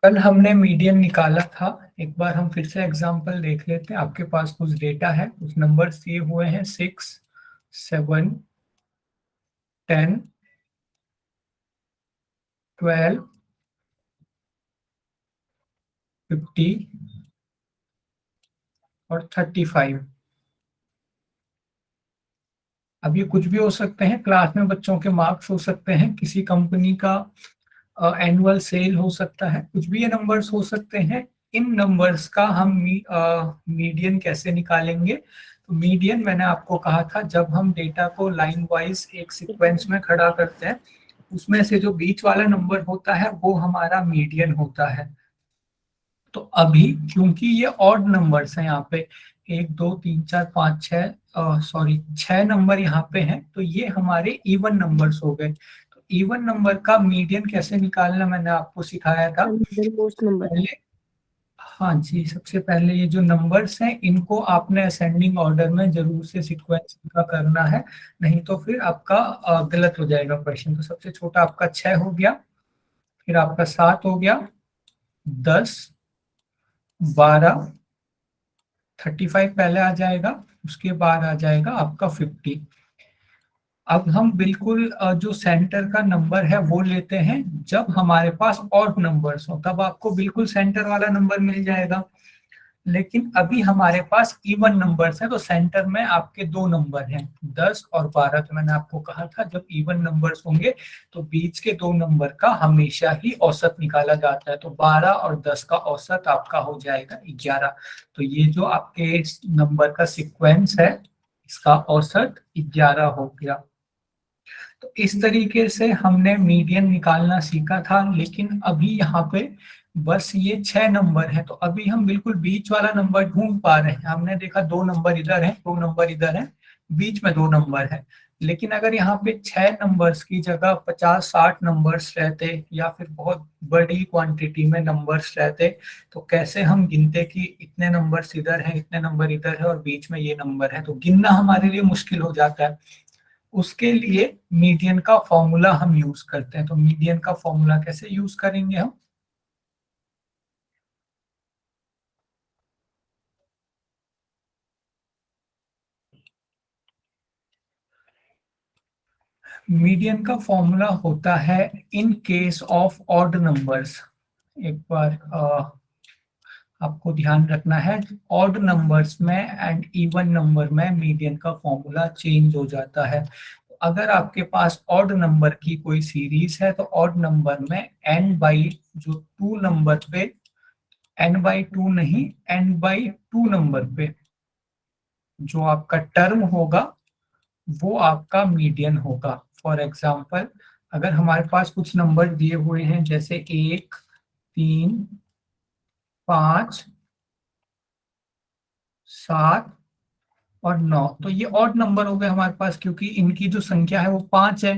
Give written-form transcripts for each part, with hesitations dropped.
कल हमने मीडियन निकाला था। एक बार हम फिर से एग्जांपल देख लेते हैं। आपके पास कुछ डेटा है, कुछ नंबर दिए हुए हैं 6, 7, 10, 12, 50 और 35। अब ये कुछ भी हो सकते हैं, क्लास में बच्चों के मार्क्स हो सकते हैं, किसी कंपनी का एनुअल सेल हो सकता है, कुछ भी ये नंबर्स हो सकते हैं। इन नंबर्स का हम मीडियन कैसे निकालेंगे? तो मीडियन मैंने आपको कहा था, जब हम डेटा को लाइन वाइज एक सीक्वेंस में खड़ा करते हैं, उसमें से जो बीच वाला नंबर होता है वो हमारा मीडियन होता है। तो अभी क्योंकि ये ऑड नंबर्स हैं, यहाँ पे 1 2 3 4 5 6, सॉरी 6 नंबर यहाँ पे हैं, तो ये हमारे इवन नंबर्स हो गए। तो इवन नंबर का मीडियन कैसे निकालना मैंने आपको सिखाया था। मोस्ट नंबर पहले, हाँ जी, सबसे पहले ये जो नंबर्स हैं इनको आपने असेंडिंग ऑर्डर में जरूर से सीक्वेंस का करना है, नहीं तो फिर आपका गलत हो जाएगा क्वेश्चन। तो सबसे छोटा आपका 6 हो गया, फिर आपका 7 हो गया, 10, 12, 35 पहले आ जाएगा, उसके बाद आ जाएगा आपका 50। अब हम बिल्कुल जो सेंटर का नंबर है वो लेते हैं। जब हमारे पास ऑड नंबर्स हो तब आपको बिल्कुल सेंटर वाला नंबर मिल जाएगा, लेकिन अभी हमारे पास इवन नंबर्स हैं, तो सेंटर में आपके 2 नंबर हैं, 10 और 12। तो मैंने आपको कहा था जब इवन नंबर्स होंगे तो बीच के 2 नंबर का हमेशा ही औसत निकाला जाता है। तो 12 और 10 का औसत आपका हो जाएगा 11। तो ये जो आपके नंबर का सीक्वेंस है, इसका औसत 11 हो गया। तो इस तरीके से हमने मीडियन निकालना सीखा था, लेकिन अभी यहाँ पे बस ये 6 नंबर है, तो अभी हम बिल्कुल बीच वाला नंबर ढूंढ पा रहे हैं। हमने देखा 2 नंबर इधर है, 2 नंबर इधर है, बीच में 2 नंबर है। लेकिन अगर यहाँ पे 6 नंबर्स की जगह 50-60 नंबर्स रहते, या फिर बहुत बड़ी क्वांटिटी में नंबर्स रहते, तो कैसे हम गिनते कि इतने नंबर्स इधर है, इतने नंबर इधर है और बीच में ये नंबर है? तो गिनना हमारे लिए मुश्किल हो जाता है। उसके लिए मीडियन का फॉर्मूला हम यूज करते हैं। तो मीडियन का फॉर्मूला कैसे यूज करेंगे हम? मीडियन का फॉर्मूला होता है in case of odd numbers. एक बार आपको ध्यान रखना है, ऑड नंबर्स में एंड इवन नंबर में मीडियन का फॉर्मूला चेंज हो जाता है। अगर आपके पास ऑड नंबर की कोई सीरीज है तो ऑड नंबर में n बाई जो 2 नंबर पे, n/2 नहीं, n/2 नंबर पे जो आपका टर्म होगा वो आपका मीडियन होगा। फॉर एग्जाम्पल, अगर हमारे पास कुछ नंबर दिए हुए हैं जैसे 1, 3, 5, 7 और 9, तो ये ऑड नंबर हो गए हमारे पास, क्योंकि इनकी जो संख्या है वो 5 है।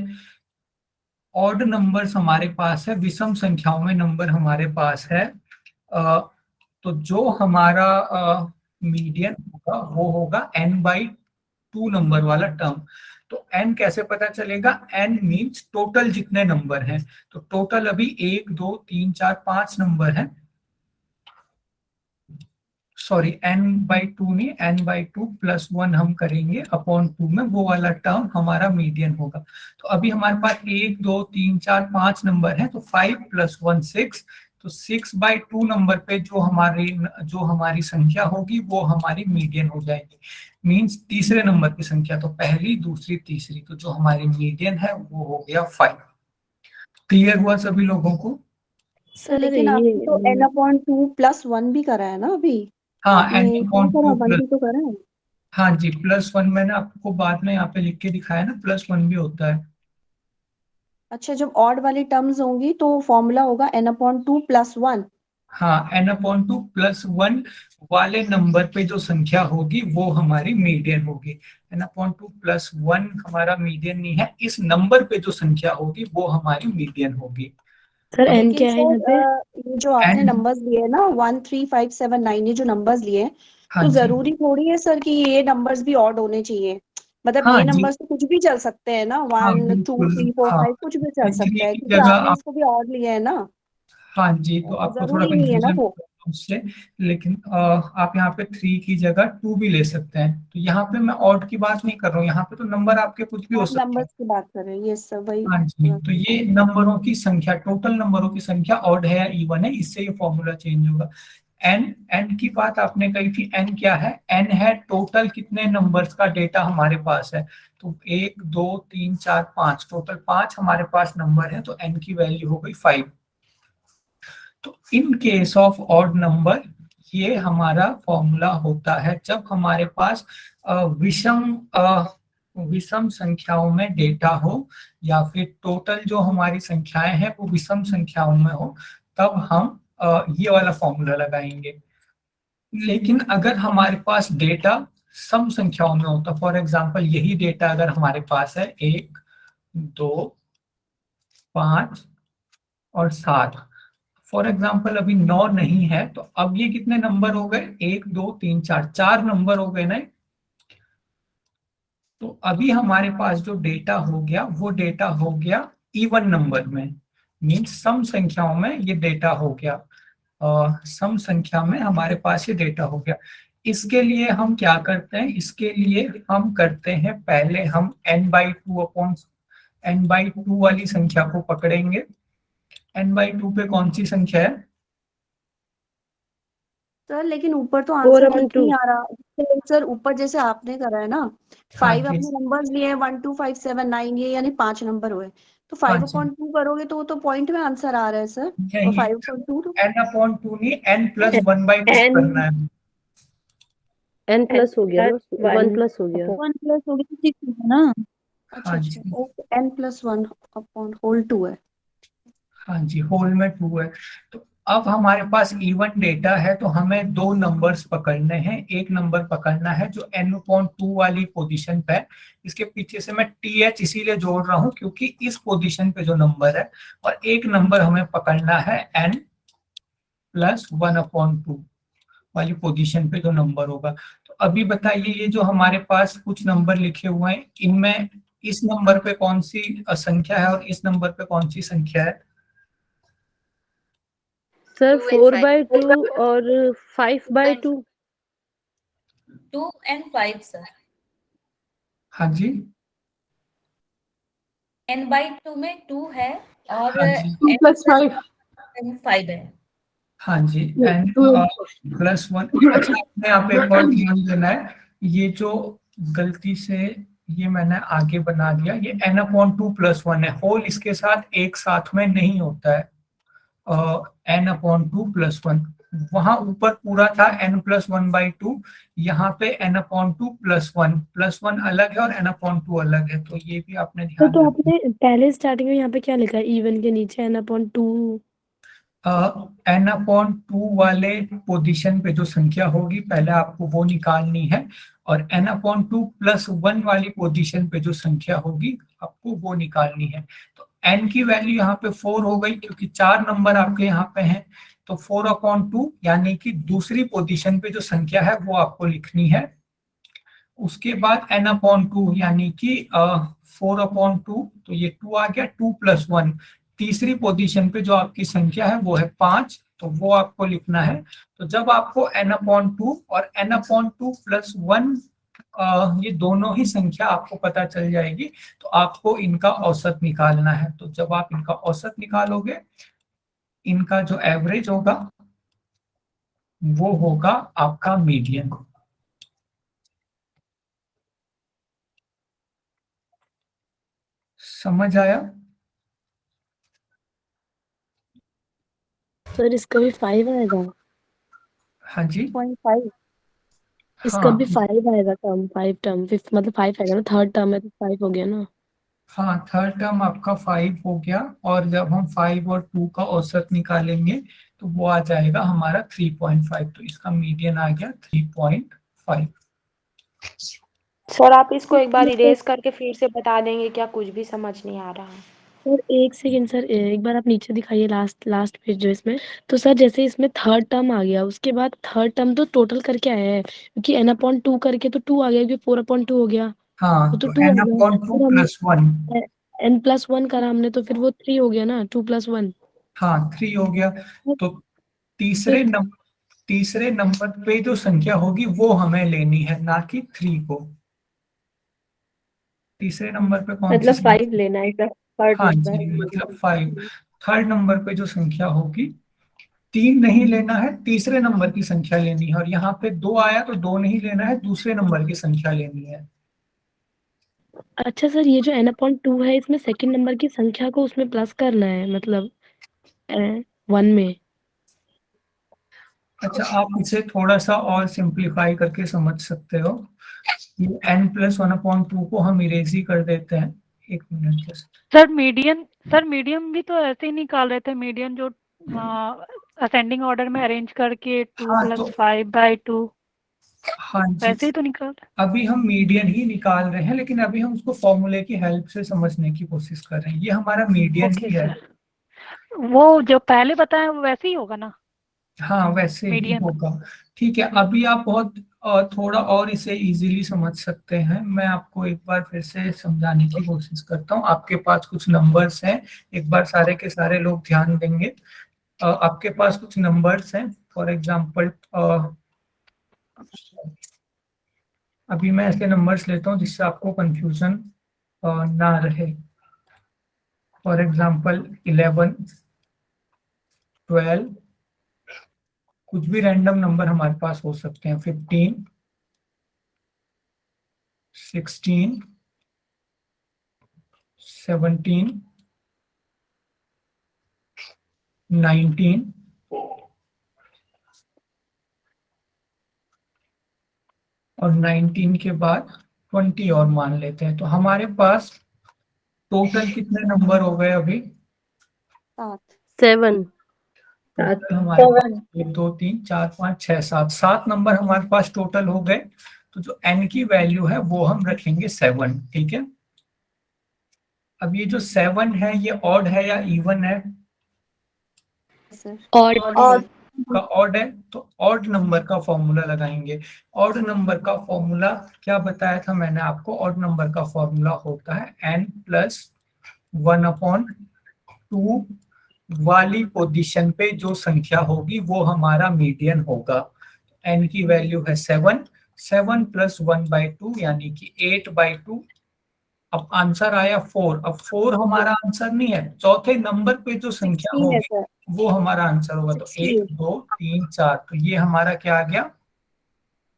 ऑड नंबर्स हमारे पास है, विषम संख्याओं में नंबर हमारे पास है। अ, तो जो हमारा मीडियन होगा वो होगा n/2 नंबर वाला टर्म। तो n कैसे पता चलेगा? n मीन्स टोटल जितने नंबर हैं। तो टोटल अभी 1 2 3 4 5 नंबर है, सॉरी n/2 नहीं, n/2 +1 हम करेंगे अपॉन 2 में, वो वाला टर्म हमारा मीडियन होगा। तो अभी हमारे पास 1 2 3 4 5 नंबर है, तो 5 + 1 6। तो 6/2 नंबर पे जो हमारी संख्या होगी वो हमारी मीडियन हो जाएगी। मीन्स तीसरे नंबर की संख्या, तो पहली, दूसरी, तीसरी, तो जो हमारी मीडियन है वो हो गया 5। क्लियर हुआ सभी लोगों को? सर लेकिन ये आपने तो n/2 +1 भी करा है ना अभी? हाँ, आपने क्या करा, 1 भी तो करा है। हाँ जी, +1 मैंने आपको बाद में यहाँ पे लिख के दिखाया ना, +1 भी होता है। अच्छा, जब ऑड वाली टर्म्स होंगी तो फॉर्मूला होगा n/2 +1। हाँ, n/2 +1 वाले नंबर पे जो संख्या होगी वो हमारी मीडियन होगी। n/2 +1 हमारा मीडियन नहीं है, इस नंबर पे जो संख्या होगी वो हमारी मीडियन होगी। सर अब n लेकिन क्या है यहाँ पे? सर ये जो आपने n, नंबर्स लिए ना 1 3 5 7 9, ये जो नंबर्स लिए हैं, हाँ तो जी, जरूरी थोड़ी है सर कि ये नंबर्स भी ऑड होने चाहिए। मतलब हाँ ये जी, नंबर्स तो कुछ भी चल सकते हैं ना, हाँ 1 2 बिल्कुल, 3 4 हाँ, 5 कुछ भी चल थ्री सकता है, की क्योंकि जगह आपने आप, इसको भी ऑड लिया है ना। हाँ जी, तो आपको थोड़ा जरूरी नहीं है ना कंफ्यूजन वो। उससे, लेकिन आप यहाँ पे 3 की जगह 2 भी ले सकते हैं। तो यहाँ पे मैं ऑड की बात नहीं कर रहा हूँ, यहाँ पे तो नंबर आपके कुछ भी हो आप सकते हैं। नंबर्स की बात कर रहे हैं, ये सब वही। हाँ जी, तो ये नंबरों की संख्या, टोटल नंबरों की संख्या ऑड है या इवन है, इससे ये फॉर्मूला चेंज होगा। एन, एन की बात आपने कही थी, एन क्या है? एन है टोटल कितने नंबर्स का डेटा हमारे पास है। तो 1 2 3 4 5, टोटल 5 हमारे पास नंबर है, तो एन की वैल्यू हो गई 5। तो in case of odd number, ये हमारा फॉर्मूला होता है जब हमारे पास विषम संख्याओं में डेटा हो, या फिर टोटल जो हमारी संख्याएं हैं वो विषम संख्याओं में हो, तब हम ये वाला फॉर्मूला लगाएंगे। लेकिन अगर हमारे पास डेटा सम संख्याओं में होता, फॉर एग्जांपल यही डेटा अगर हमारे पास है 1 2 5 और 7, फॉर एग्जाम्पल अभी 9 नहीं है, तो अब ये कितने नंबर हो गए? 1 2 3 4, 4 नंबर हो गए ना। तो अभी हमारे पास जो डेटा हो गया वो डेटा हो गया इवन नंबर में, मीन्स सम संख्याओं में ये डेटा हो गया। सम संख्या में हमारे पास ये डेटा हो गया। इसके लिए हम क्या करते हैं? इसके लिए हम करते हैं, पहले हम n/2 अपॉन n/2 वाली संख्या को पकड़ेंगे। n/2 पे कौन सी संख्या है? सर लेकिन ऊपर तो फोर आंसर अपन लिख टू। नहीं आ रहा सर, ऊपर जैसे आपने करा है ना, हाँ 5 जी, अपने नंबर्स लिए 1 2 5 7 9, ये यानी 5 नंबर हुए, तो हाँ फाइव जी, अपॉन टू करोगे तो वो तो पॉइंट में आंसर आ रहा है सर। और यही 5/2 तो n/2 नहीं, n+1/2 एन करना है। एन प्लस हो गया ना, वन 1+ हो गया। 1+ हो गया 6 होगा ना। अच्छा हाँ अच्छा, जी, ओके, n+1 अपॉन होल 2 है। हाँ जी, होल में 2 है। तो अब हमारे पास इवन डेटा है, तो हमें 2 नंबर्स पकड़ने हैं। एक नंबर पकड़ना है जो n/2 वाली पोजीशन पे है। इसके पीछे से मैं th इसीलिए जोड़ रहा हूँ क्योंकि इस पोजीशन पे जो नंबर है, और एक नंबर हमें पकड़ना है n+1/2 वाली पोजीशन पे जो नंबर होगा। तो अभी बताइए, ये जो हमारे पास कुछ नंबर लिखे हुए हैं, इनमें इस नंबर पे कौन सी संख्या है और इस नंबर पे कौन सी संख्या है? Sir 2 and 5. 4/2 और 5/2। 2 and 5 sir. हाँ जी, n/2 में 2 है और हाँ जी, 2+5 है। हाँ जी, n+1। अच्छा, आपने यहाँ पे एक और ध्यान देना है, ये जो गलती से ये मैंने आगे बना दिया, ये n/2+1 है। होल इसके साथ एक साथ में नहीं होता है। n/2+1, वहां ऊपर पूरा था n+1/2, यहाँ पे n/2+1, +1 अलग है और n/2 अलग है, तो ये भी आपने ध्यान तो रखना। आपने पहले स्टार्टिंग में यहाँ पे क्या लिखा है? इवन के नीचे n/2। n/2 वाले पोजीशन पे जो संख्या होगी पहले आपको वो निकालनी है, और n/2+1 वाली पोजीशन पे जो संख्या होगी आपको वो निकालनी है। तो n की वैल्यू यहाँ पे 4 हो गई क्योंकि 4 नंबर आपके यहाँ पे हैं। तो 4/2 यानी कि दूसरी पोजीशन पे जो संख्या है वो आपको लिखनी है। उसके बाद n/2 यानी कि 4/2, तो ये 2 आ गया। 2+1, तीसरी पोजीशन पे जो आपकी संख्या है वो है 5, तो वो आपको लिखना है। तो जब आपको n/2 और n/2+1 ये दोनों ही संख्या आपको पता चल जाएगी, तो आपको इनका औसत निकालना है। तो जब आप इनका औसत निकालोगे, इनका जो एवरेज होगा वो होगा आपका मीडियन। समझ आया? सर इसका भी 5 आएगा? हाँ जी, 0.5। इसका भी हाँ 5 आएगा, टर्म 5 टर्म, फिफ्थ मतलब 5 आएगा ना, थर्ड टर्म है तो 5 हो गया ना। हाँ, थर्ड टर्म आपका 5 हो गया, और जब हम 5 और 2 का औसत निकालेंगे तो वो आ जाएगा हमारा 3.5, तो इसका मीडियन आ गया 3.5। सर आप इसको एक बार इरेज करके फिर से बता देंगे क्या? कुछ भी समझ नहीं आ रहा है। सर एक सेकंड सर, एक बार आप नीचे दिखाइए, लास्ट लास्ट पेज जो इसमें। तो सर जैसे इसमें थर्ड टर्म आ गया, उसके बाद थर्ड टर्म तो टोटल करके आया है, क्योंकि n/2 करके तो 2 आ गया, क्योंकि 4/2 हो गया, हाँ, वो तो तो 2 आ गया। n/2 फिर हम +1। n+1 करा हमने, तो फिर वो 3 हो गया ना, 2+1। हाँ 3 हो गया। तो तीसरे नंबर पे जो संख्या होगी वो हमें लेनी है, ना कि 3 को। तीसरे नंबर पे कौन सी मतलब संख्या? 5 लेना है सर, थर्ड हाँ नंबर। जी, मतलब 5। थर्ड नंबर पे जो संख्या होगी, 3 नहीं लेना है, तीसरे नंबर की संख्या लेनी है। और यहाँ पे 2 आया तो 2 नहीं लेना है, दूसरे नंबर की संख्या लेनी है। अच्छा सर, ये जो n/2 है इसमें सेकंड नंबर की संख्या को उसमें प्लस करना है, मतलब 1 में। अच्छा, आप इसे थोड़ा सा और सिंप्लीफाई करके समझ सकते हो। ये n+1/2 को हम इरेज ही कर देते हैं। 1 मिनट जस्ट। सर मीडियम भी तो ऐसे ही निकाल रहे थे, मीडियम जो असेंडिंग ऑर्डर में अरेंज करके 2 हाँ + तो 5/2 हाँ जी, वैसे ही तो निकाल। अभी हम मीडियन ही निकाल रहे हैं, लेकिन अभी हम उसको फॉर्मूले की हेल्प से समझने की कोशिश कर रहे हैं। ये हमारा मीडियन ओके ही है। सर, वो जो पहले बताया वो वैसे ही होगा ना, हाँ वैसे ही मीडियन। होगा। ठीक है, अभी आप बहुत थोड़ा और इसे इजीली समझ सकते हैं। मैं आपको एक बार फिर से समझाने की कोशिश करता हूँ। आपके पास कुछ नंबर्स हैं, एक बार सारे के सारे लोग ध्यान देंगे। आपके पास कुछ नंबर्स हैं, फॉर एग्जांपल अभी मैं ऐसे नंबर्स लेता हूँ जिससे आपको कंफ्यूजन ना रहे। फॉर एग्जांपल 11, 12, कुछ भी रैंडम नंबर हमारे पास हो सकते हैं। 15, 16, 17, 19 और 19 के बाद 20 और मान लेते हैं। तो हमारे पास टोटल कितने नंबर हो गए अभी? 7। टोटल हमारे पास 1 2 3 4 5 6 7 7 नंबर हमारे पास टोटल हो गए। तो जो n की वैल्यू है वो हम रखेंगे 7। ठीक है, अब ये जो 7 है ये ऑड है या इवन है? सर और का ऑड है, तो ऑड नंबर का फॉर्मूला लगाएंगे। ऑड नंबर का फॉर्मूला क्या बताया था मैंने आपको? ऑड नंबर का फॉर्मूला होता है n+1/2 वाली पोजीशन पे जो संख्या होगी वो हमारा मीडियन होगा। n की वैल्यू है 7, 7 + 1/2 यानी कि 8/2। अब आंसर आया 4। अब 4 हमारा आंसर नहीं है, चौथे नंबर पे जो संख्या 16 है होगी सर। वो हमारा आंसर होगा। तो 1 2 3 4, तो ये हमारा क्या आ गया?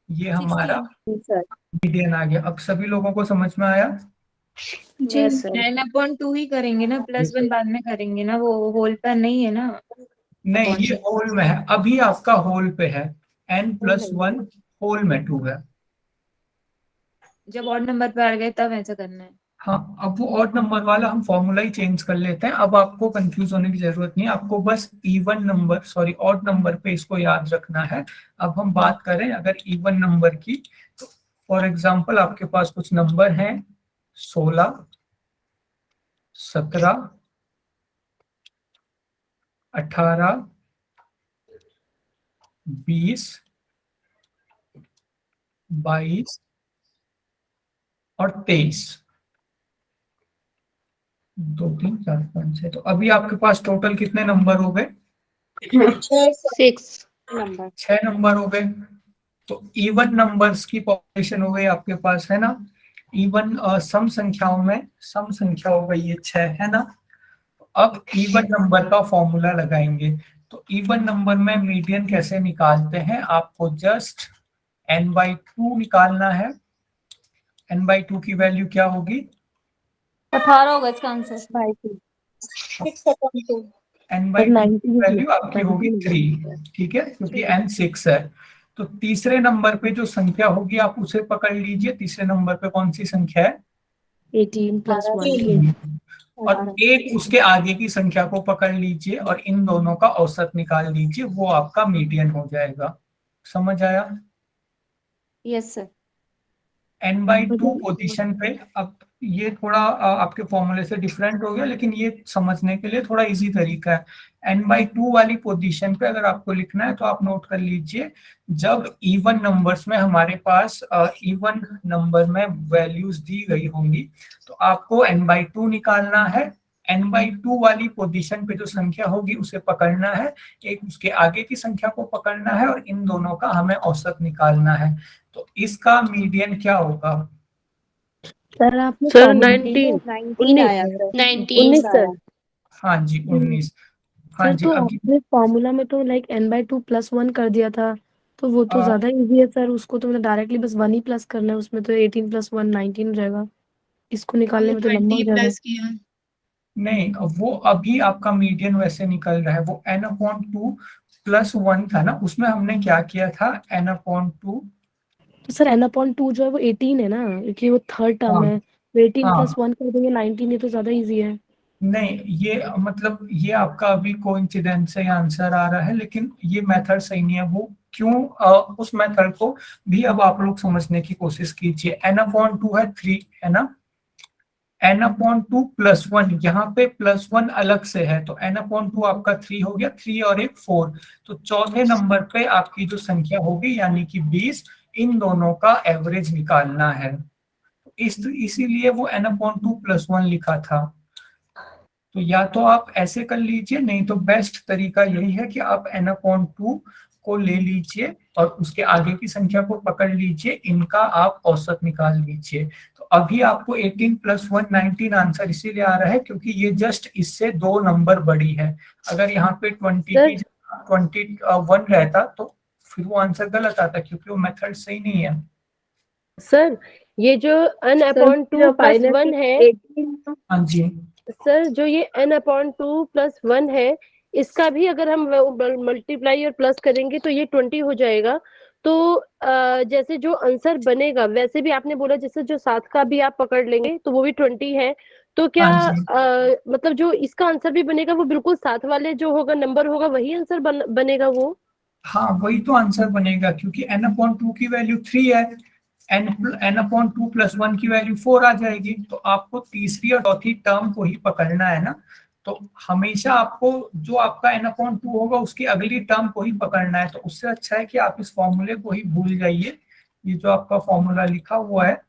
ये हमारा 16 सर मीडियन आ गया। अब सभी लोगों को समझ में आया? जी, यस सर। n/2 ही करेंगे ना, +1 बाद में करेंगे ना, वो होल पर नहीं है ना। नहीं, अपॉन ये होल में है, अभी आपका होल पे है। n+1 होल में 2 है। जब ऑड नंबर पे आ गए तब ऐसा करना है। हाँ, अब वो ऑड नंबर वाला हम फॉर्मूला ही चेंज कर लेते हैं। अब आपको कंफ्यूज होने की जरूरत नहीं है, आपको बस even number sorry odd number पे इसको याद रखना है। अब हम बात करें अगर इवन नंबर की, तो फॉर एग्जांपल आपके पास कुछ नंबर हैं 16, 17, 18, 20, 22 और 23। 2 3 4 5 6। तो अभी आपके पास टोटल कितने नंबर हो गए? 6 नंबर 6 नंबर हो गए। तो इवन नंबर्स की पॉपुलेशन हो गई आपके पास, है ना? इवन सम संख्याओं में सम संख्या हो गई ये 6, है ना? अब इवन नंबर का फॉर्मूला लगाएंगे। तो इवन नंबर में मीडियन कैसे निकालते हैं? आपको जस्ट n/2 निकालना है। n/2 की वैल्यू क्या होगी? 18 होगा इसका आंसर। बाई 2। n/2 की वैल्यू आपकी होगी 3। ठीक है, क्योंकि n 6 है। तो तीसरे नंबर पे जो संख्या होगी आप उसे पकड़ लीजिए। तीसरे नंबर पे कौन सी संख्या है? 18 + 1। और एक उसके आगे की संख्या को पकड़ लीजिए और इन दोनों का औसत निकाल लीजिए, वो आपका मीडियन हो जाएगा। समझ आया? Yes sir. n/2 पोजीशन पे। अब ये थोड़ा आपके फॉर्मूले से डिफरेंट हो गया, लेकिन ये समझने के लिए थोड़ा इजी तरीका है। n/2 वाली पोजीशन पे अगर आपको लिखना है तो आप नोट कर लीजिए, जब इवन नंबर्स में हमारे पास इवन नंबर में वैल्यूज दी गई होंगी तो आपको n/2 निकालना है n/2 वाली पोजीशन पे जो संख्या होगी उसे पकड़ना है, एक उसके आगे की संख्या को पकड़ना है और इन दोनों का हमें औसत निकालना है। तो इसका मीडियन क्या होगा? सर आपने सर फॉर्मूला 19 19 आया 19 सर, 19 सर। हाँ जी 19। हाँ सर जी तो अभी आपने फॉर्मूला में तो लाइक n/2 +1 कर दिया था, तो वो तो आ, ज्यादा इजी है सर, उसको तो मतलब डायरेक्टली बस 1 ही प्लस करना है, उसमें तो 18 + 1 19 रहेगा, इसको निकालने में तो लंबा हो जाएगा। नहीं, वो अभी आपका मीडियन वैसे निकल रहा है, वो n/2 +1 था ना, उसमें हमने क्या किया था n/2। तो सर n/2 जो है वो 18 है ना, क्योंकि वो थर्ड टर्म हाँ है, तो 18 हाँ, + 1 कर देंगे 19, ये तो ज्यादा इजी है। नहीं ये मतलब ये आपका अभी कोइंसिडेंस से आंसर आ रहा है, लेकिन ये मेथड सही नहीं है। वो क्यों, उस मेथड को भी अब आप लोग समझने की कोशिश कीजिए। n/2 है 3 है ना, n/2 +1, यहाँ पे +1 अलग से है, तो n/2 आपका 3 हो गया, 3 और एक 4, तो चौथे नंबर पे आपकी जो संख्या होगी यानी कि 20, इन दोनों का एवरेज निकालना है। इसीलिए वो n/2 +1 लिखा था। तो या तो आप ऐसे कर लीजिए, नहीं तो बेस्ट तरीका यही है कि आप n/2 को ले लीजिए और उसके आगे की संख्या को पकड़ लीजिए, इनका आप औसत निकाल लीजिए। तो अभी आपको 18 + 1 19 आंसर इसीलिए आ रहा है क्योंकि ये जस्ट इससे 2 नंबर बड़ी है। अगर यहाँ पे 20 की सर 21 रहता तो फिर वो आंसर गलत आता, क्योंकि वो मेथड सही नहीं है। सर ये जो n/2 + 1 है, 18 हाँ जी, सर जो ये n/2 + 1 है, इसका भी अगर हम मल्टीप्लाई और प्लस करेंगे तो ये 20 हो जाएगा। तो जैसे जो आंसर बनेगा वैसे भी आपने बोला, जैसे जो 7 का भी आप पकड़ लेंगे तो वो भी 20 है। तो क्या हाँ जी, मतलब जो इसका आंसर भी बनेगा वो बिल्कुल साथ वाले जो होगा नंबर होगा वही आंसर बनेगा वो? हाँ वही तो आंसर बनेगा, क्योंकि n/2 की वैल्यू 3 है, n/2 +1 की वैल्यू 4 आ जाएगी। तो आपको तीसरी और चौथी टर्म को ही पकड़ना है ना, तो हमेशा आपको जो आपका n/2 होगा उसकी अगली टर्म को ही पकड़ना है। तो उससे अच्छा है कि आप इस फॉर्मूले को ही भूल जाइए। ये जो आपका फॉर्मूला लिखा हुआ है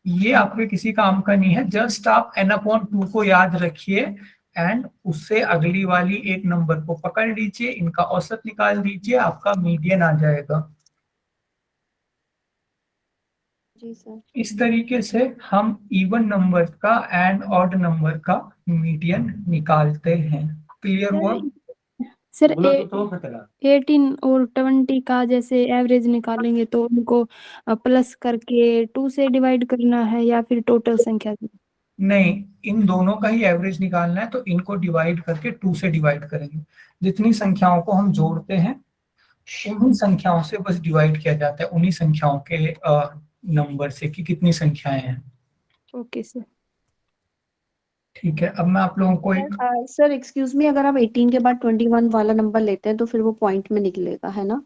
ये आपके किसी काम का नहीं है, जस्ट आप n/2 को याद रखिए एंड उससे अगली वाली एक नंबर को पकड़ लीजिए, इनका औसत निकाल दीजिए, आपका मीडियन आ जाएगा। जी सर। इस तरीके से हम इवन नंबर का एंड ऑड नंबर का मीडियन निकालते हैं। क्लियर हुआ? सर 18 और 20 का जैसे एवरेज निकालेंगे तो उनको प्लस करके 2 से डिवाइड करना है या फिर टोटल संख्या से? नहीं, इन दोनों का ही एवरेज निकालना है, तो इनको डिवाइड करके 2 से डिवाइड करेंगे। जितनी संख्याओं को हम जोड़ते हैं उन्हीं संख्याओं से बस डिवाइड किया जाता है, उन्हीं संख्याओं के नंबर से कि कितनी संख्याएं हैं। Okay sir. ठीक है, अब मैं आप लोगों को एक, सर एक्सक्यूज मी, अगर आप 18 के बाद 21 वाला नंबर लेते हैं तो फिर वो पॉइंट में निकलेगा, है ना?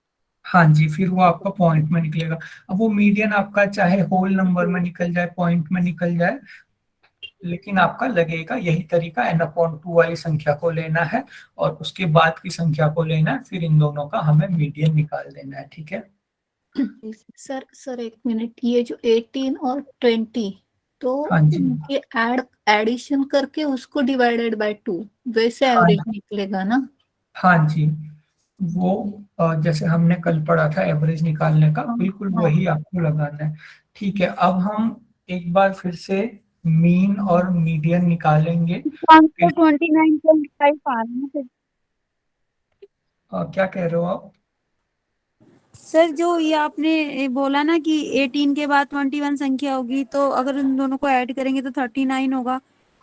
हाँ जी, फिर वो आपका पॉइंट में निकलेगा। अब वो मीडियन आपका चाहे होल नंबर में निकल जाए, पॉइंट में निकल जाए, लेकिन आपका लगेगा यही तरीका, n/2 वाली संख्या को लेना है और उसके बाद की संख्या को लेना है, फिर इन दोनों का हमें मीडियन निकाल देना है। ठीक है, सर एक मिनट, ये जो 18 और 20, तो हाँ जी, ये एडिशन करके उसको डिवाइडेड बाय 2 वैसे हाँ एवरेज निकलेगा ना? हाँ जी, वो जैसे हमने कल पढ़ा था एवरेज निकालने का, हाँ बिल्कुल हाँ। वही आपको लगाना है। ठीक है, अब हम एक बार फिर से मीन और मीडियन निकालेंगे। फिर 29.5 आ रहा है ना। क्या कह रहे हो आप? सर जो ये आपने बोला ना कि 18 के बाद 21 संख्या होगी, तो अगर उन दोनों को ऐड करेंगे तो 39 होगा,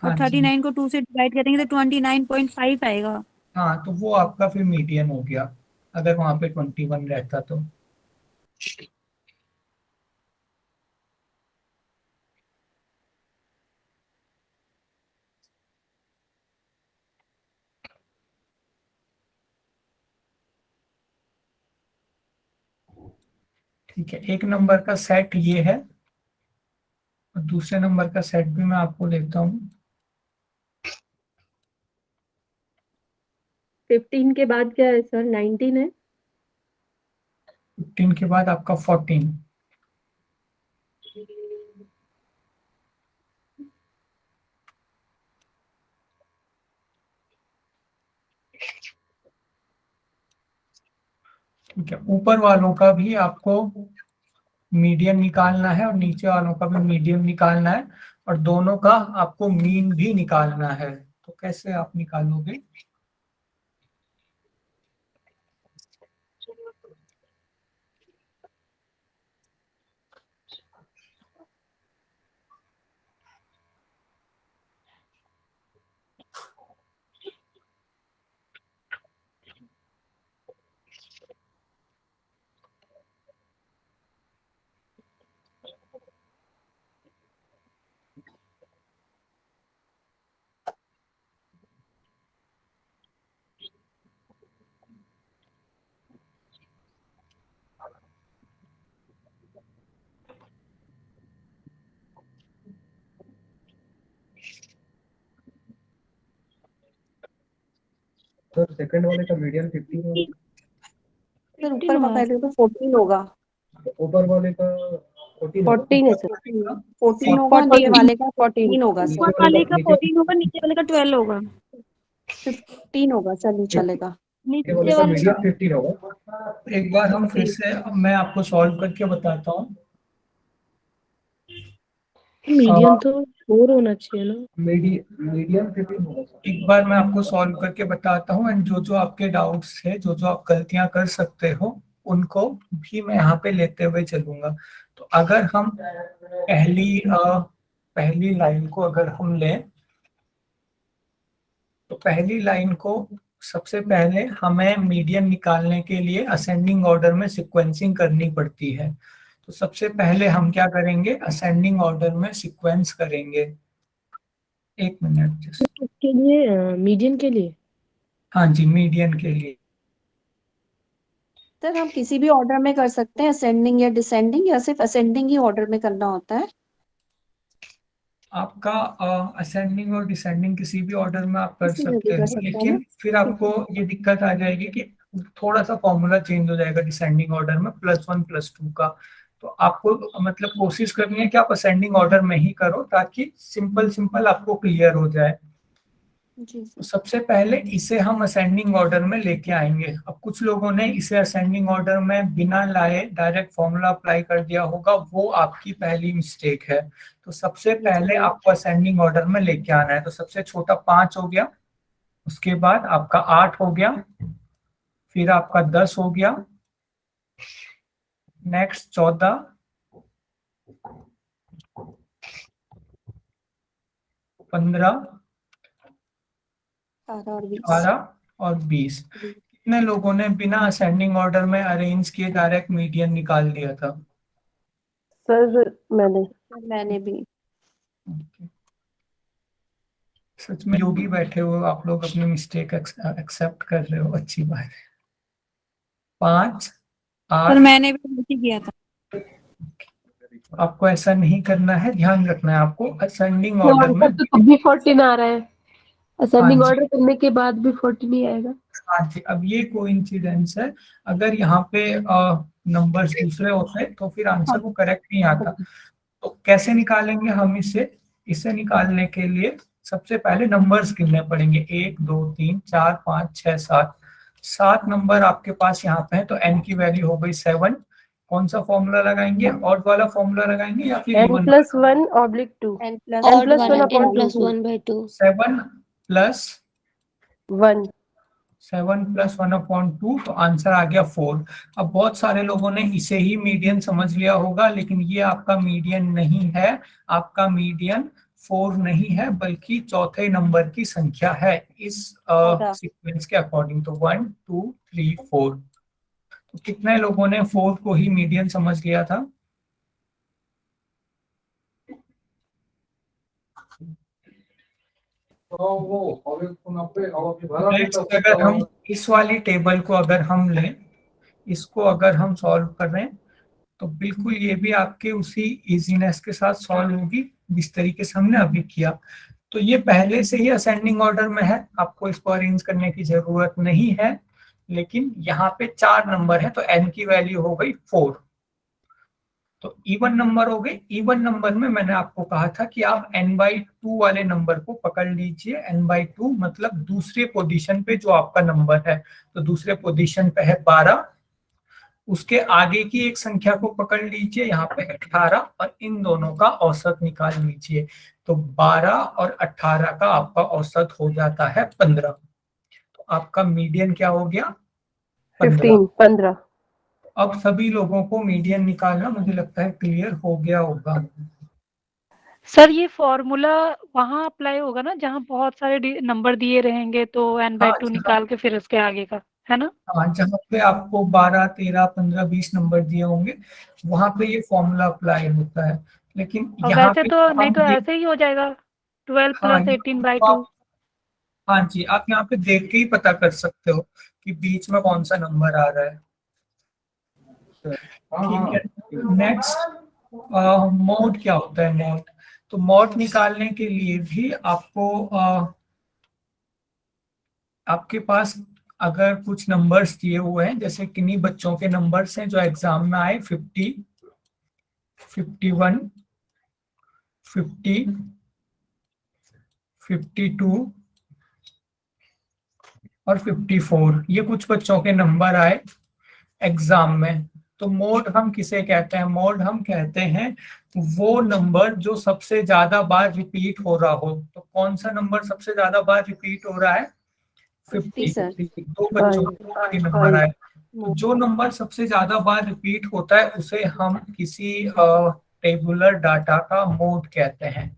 और हाँ जी, 39 को 2 से डिवाइड करेंगे तो 29.5 आएगा। हाँ तो वो आपका फिर मीडियन हो गया, अगर वहां पे 21 रहता तो। ठीक है, एक नंबर का सेट ये है और दूसरे नंबर का सेट भी मैं आपको लेता हूँ। 15 के बाद क्या है सर? 19 है। 15 के बाद आपका 14। ठीक है, ऊपर वालों का भी आपको मीडियन निकालना है और नीचे वालों का भी मीडियन निकालना है और दोनों का आपको मीन भी निकालना है। तो कैसे आप निकालोगे? तो सेकंड वाले का मीडियन 15 होगा, सर ऊपर का पहले तो 14 होगा, ऊपर वाले का 14 होगा, 14 है सर, 14 होगा, नीचे वाले का 14 होगा नीचे सर, वाले का 14 होगा, नीचे वाले का 12 होगा। 15 होगा सर, नीचे वाले का। नीचे वाले का मीडियन 15 होगा। एक बार हम फिर से, मैं आपको सॉल्व करके बताता हूँ। मीडियन तो 4 होना चाहिए ना। मीडियन 15 होगा सर। एक बार मैं आपको सॉल्व करके बताता हूँ एंड जो जो आपके डाउट्स है, जो जो आप गलतियां कर सकते हो, उनको भी मैं यहाँ पे लेते हुए चलूंगा। तो अगर हम पहली लाइन को अगर हम लें, तो पहली लाइन को सबसे पहले हमें मीडियन निकालने के लिए असेंडिंग ऑर्डर में सीक्वेंसिंग करनी पड़ती है। तो सबसे पहले हम क्या करेंगे, असेंडिंग ऑर्डर में सीक्वेंस करेंगे। एक मिनट जस्ट। किसके लिए? मीडियन के लिए? हाँ जी, मीडियन के लिए। सर हम किसी भी ऑर्डर में कर सकते हैं, असेंडिंग या डिसेंडिंग, या सिर्फ असेंडिंग ही ऑर्डर में करना होता है? आपका असेंडिंग और डिसेंडिंग किसी भी ऑर्डर में आप कर किसी में भी सकते कर हो, सकते हैं लेकिन ना? फिर आपको ये दिक्कत आ जाएगी कि थोड़ा सा फॉर्मूला चेंज हो जाएगा डिसेंडिंग ऑर्डर में, +1 +2 का। तो आपको मतलब कोशिश करनी है कि आप असेंडिंग ऑर्डर में ही करो, ताकि सिंपल आपको क्लियर हो जाए। जी तो सर। सबसे पहले इसे हम असेंडिंग ऑर्डर में लेके आएंगे। अब कुछ लोगों ने इसे असेंडिंग ऑर्डर में बिना लाए डायरेक्ट फॉर्मूला अप्लाई कर दिया होगा, वो आपकी पहली मिस्टेक है। तो सबसे पहले आपको असेंडिंग ऑर्डर में लेके आना है। तो सबसे छोटा 5 हो गया, उसके बाद आपका 8 हो गया, फिर आपका 10 हो गया, नेक्स्ट 14, 15, 18 और 20। कितने लोगों ने बिना असेंडिंग ऑर्डर में अरेंज किए डायरेक्ट मीडियन निकाल लिया था? सर मैंने भी। सच में जो भी बैठे हो आप लोग अपनी मिस्टेक एक्सेप्ट कर रहे हो, अच्छी बात है। 5, 8। मैंने भी गलती किया था। आपको ऐसा नहीं करना है, ध्यान रखना है आपको असेंडिंग ऑर्डर में। तो तब भी 14 आ रहा है, असेंडिंग हाँ जी। ऑर्डर करने के बाद भी 14 ही आएगा। हाँ जी, अब ये कोइंसिडेंस है। अगर यहाँ पे नंबर्स दूसरे होते तो फिर आंसर वो करेक्ट नहीं आता। तो कैसे निकालेंगे हम इसे निकालने के लिए सबसे पहले नंबर्स गिनने पड़ेंगे। 1 2 3 4 5 6 7। 7 नंबर आपके पास यहाँ पे है, तो n की वैल्यू हो गई 7। कौन सा फॉर्मूला लगाएंगे? ऑड वाला फॉर्मूला लगाएंगे या फिर n इवन? + 1/2 n n + 1/2 7 + 1 7 + 1/2, तो आंसर आ गया 4। अब बहुत सारे लोगों ने इसे ही मीडियन समझ लिया होगा, लेकिन ये आपका मीडियन नहीं है। आपका मीडियन 4 नहीं है, बल्कि चौथे नंबर की संख्या है इस सीक्वेंस के अकॉर्डिंग। तो 1 2 3 4। तो कितने लोगों ने 4 को ही मीडियन समझ लिया था? अगर हम इस वाली टेबल को अगर हम लें, इसको अगर हम सॉल्व करें, तो बिल्कुल ये भी आपके उसी इजीनेस के साथ सॉल्व होगी जिस तरीके से हमने अभी किया। तो ये पहले से ही असेंडिंग ऑर्डर में है, आपको इसको अरेंज करने की जरूरत नहीं है। लेकिन यहाँ पे 4 नंबर है, तो n की वैल्यू हो गई 4। तो इवन नंबर हो गए। इवन नंबर में मैंने आपको कहा था कि आप n/2 वाले नंबर को पकड़ लीजिए। n/2 मतलब दूसरे पोजीशन पे जो आपका नंबर है। तो दूसरे पोजीशन पे है 12, उसके आगे की एक संख्या को पकड़ लीजिए, यहाँ पे 18, और इन दोनों का औसत निकाल लीजिए। तो 12 और 18 का आपका औसत हो जाता है 15। तो आपका मीडियन क्या हो गया? 15। 15। अब सभी लोगों को मीडियन निकालना मुझे लगता है क्लियर हो गया होगा। सर ये फॉर्मूला वहाँ अप्लाई होगा ना जहाँ बहुत सारे नंबर दिए रहेंगे, तो n/2 निकाल के फिर उसके आगे का, है ना? हाँ, जहाँ पे आपको 12, 13, 15, 20 नंबर दिए होंगे वहां पे ये फॉर्मूला अप्लाई होता है। लेकिन और यहाँ वैसे पे तो नहीं हम तो ऐसे ही हो जाएगा 12 हाँ, + 18/2। हाँ जी, आप यहाँ पे देख के ही पता कर सकते हो कि बीच में कौन सा नंबर आ रहा है। ठीक है, नेक्स्ट मोड क्या होता है? मोड, तो मोड निकालने के लिए भी आपको आपके पास अगर कुछ नंबर्स दिए हुए हैं, जैसे किन्हीं बच्चों के नंबर्स हैं जो एग्जाम में आए 50, 51, 50, 52 और 54, ये कुछ बच्चों के नंबर आए एग्जाम में। तो मोड हम किसे कहते हैं? मोड हम कहते हैं वो नंबर जो सबसे ज्यादा बार रिपीट हो रहा हो। तो कौन सा नंबर सबसे ज्यादा बार रिपीट हो रहा है? 50। सर। दो बच्चों के नंबर आए। तो जो नंबर सबसे ज्यादा बार रिपीट होता है उसे हम किसी टेबुलर डाटा का मोड कहते हैं।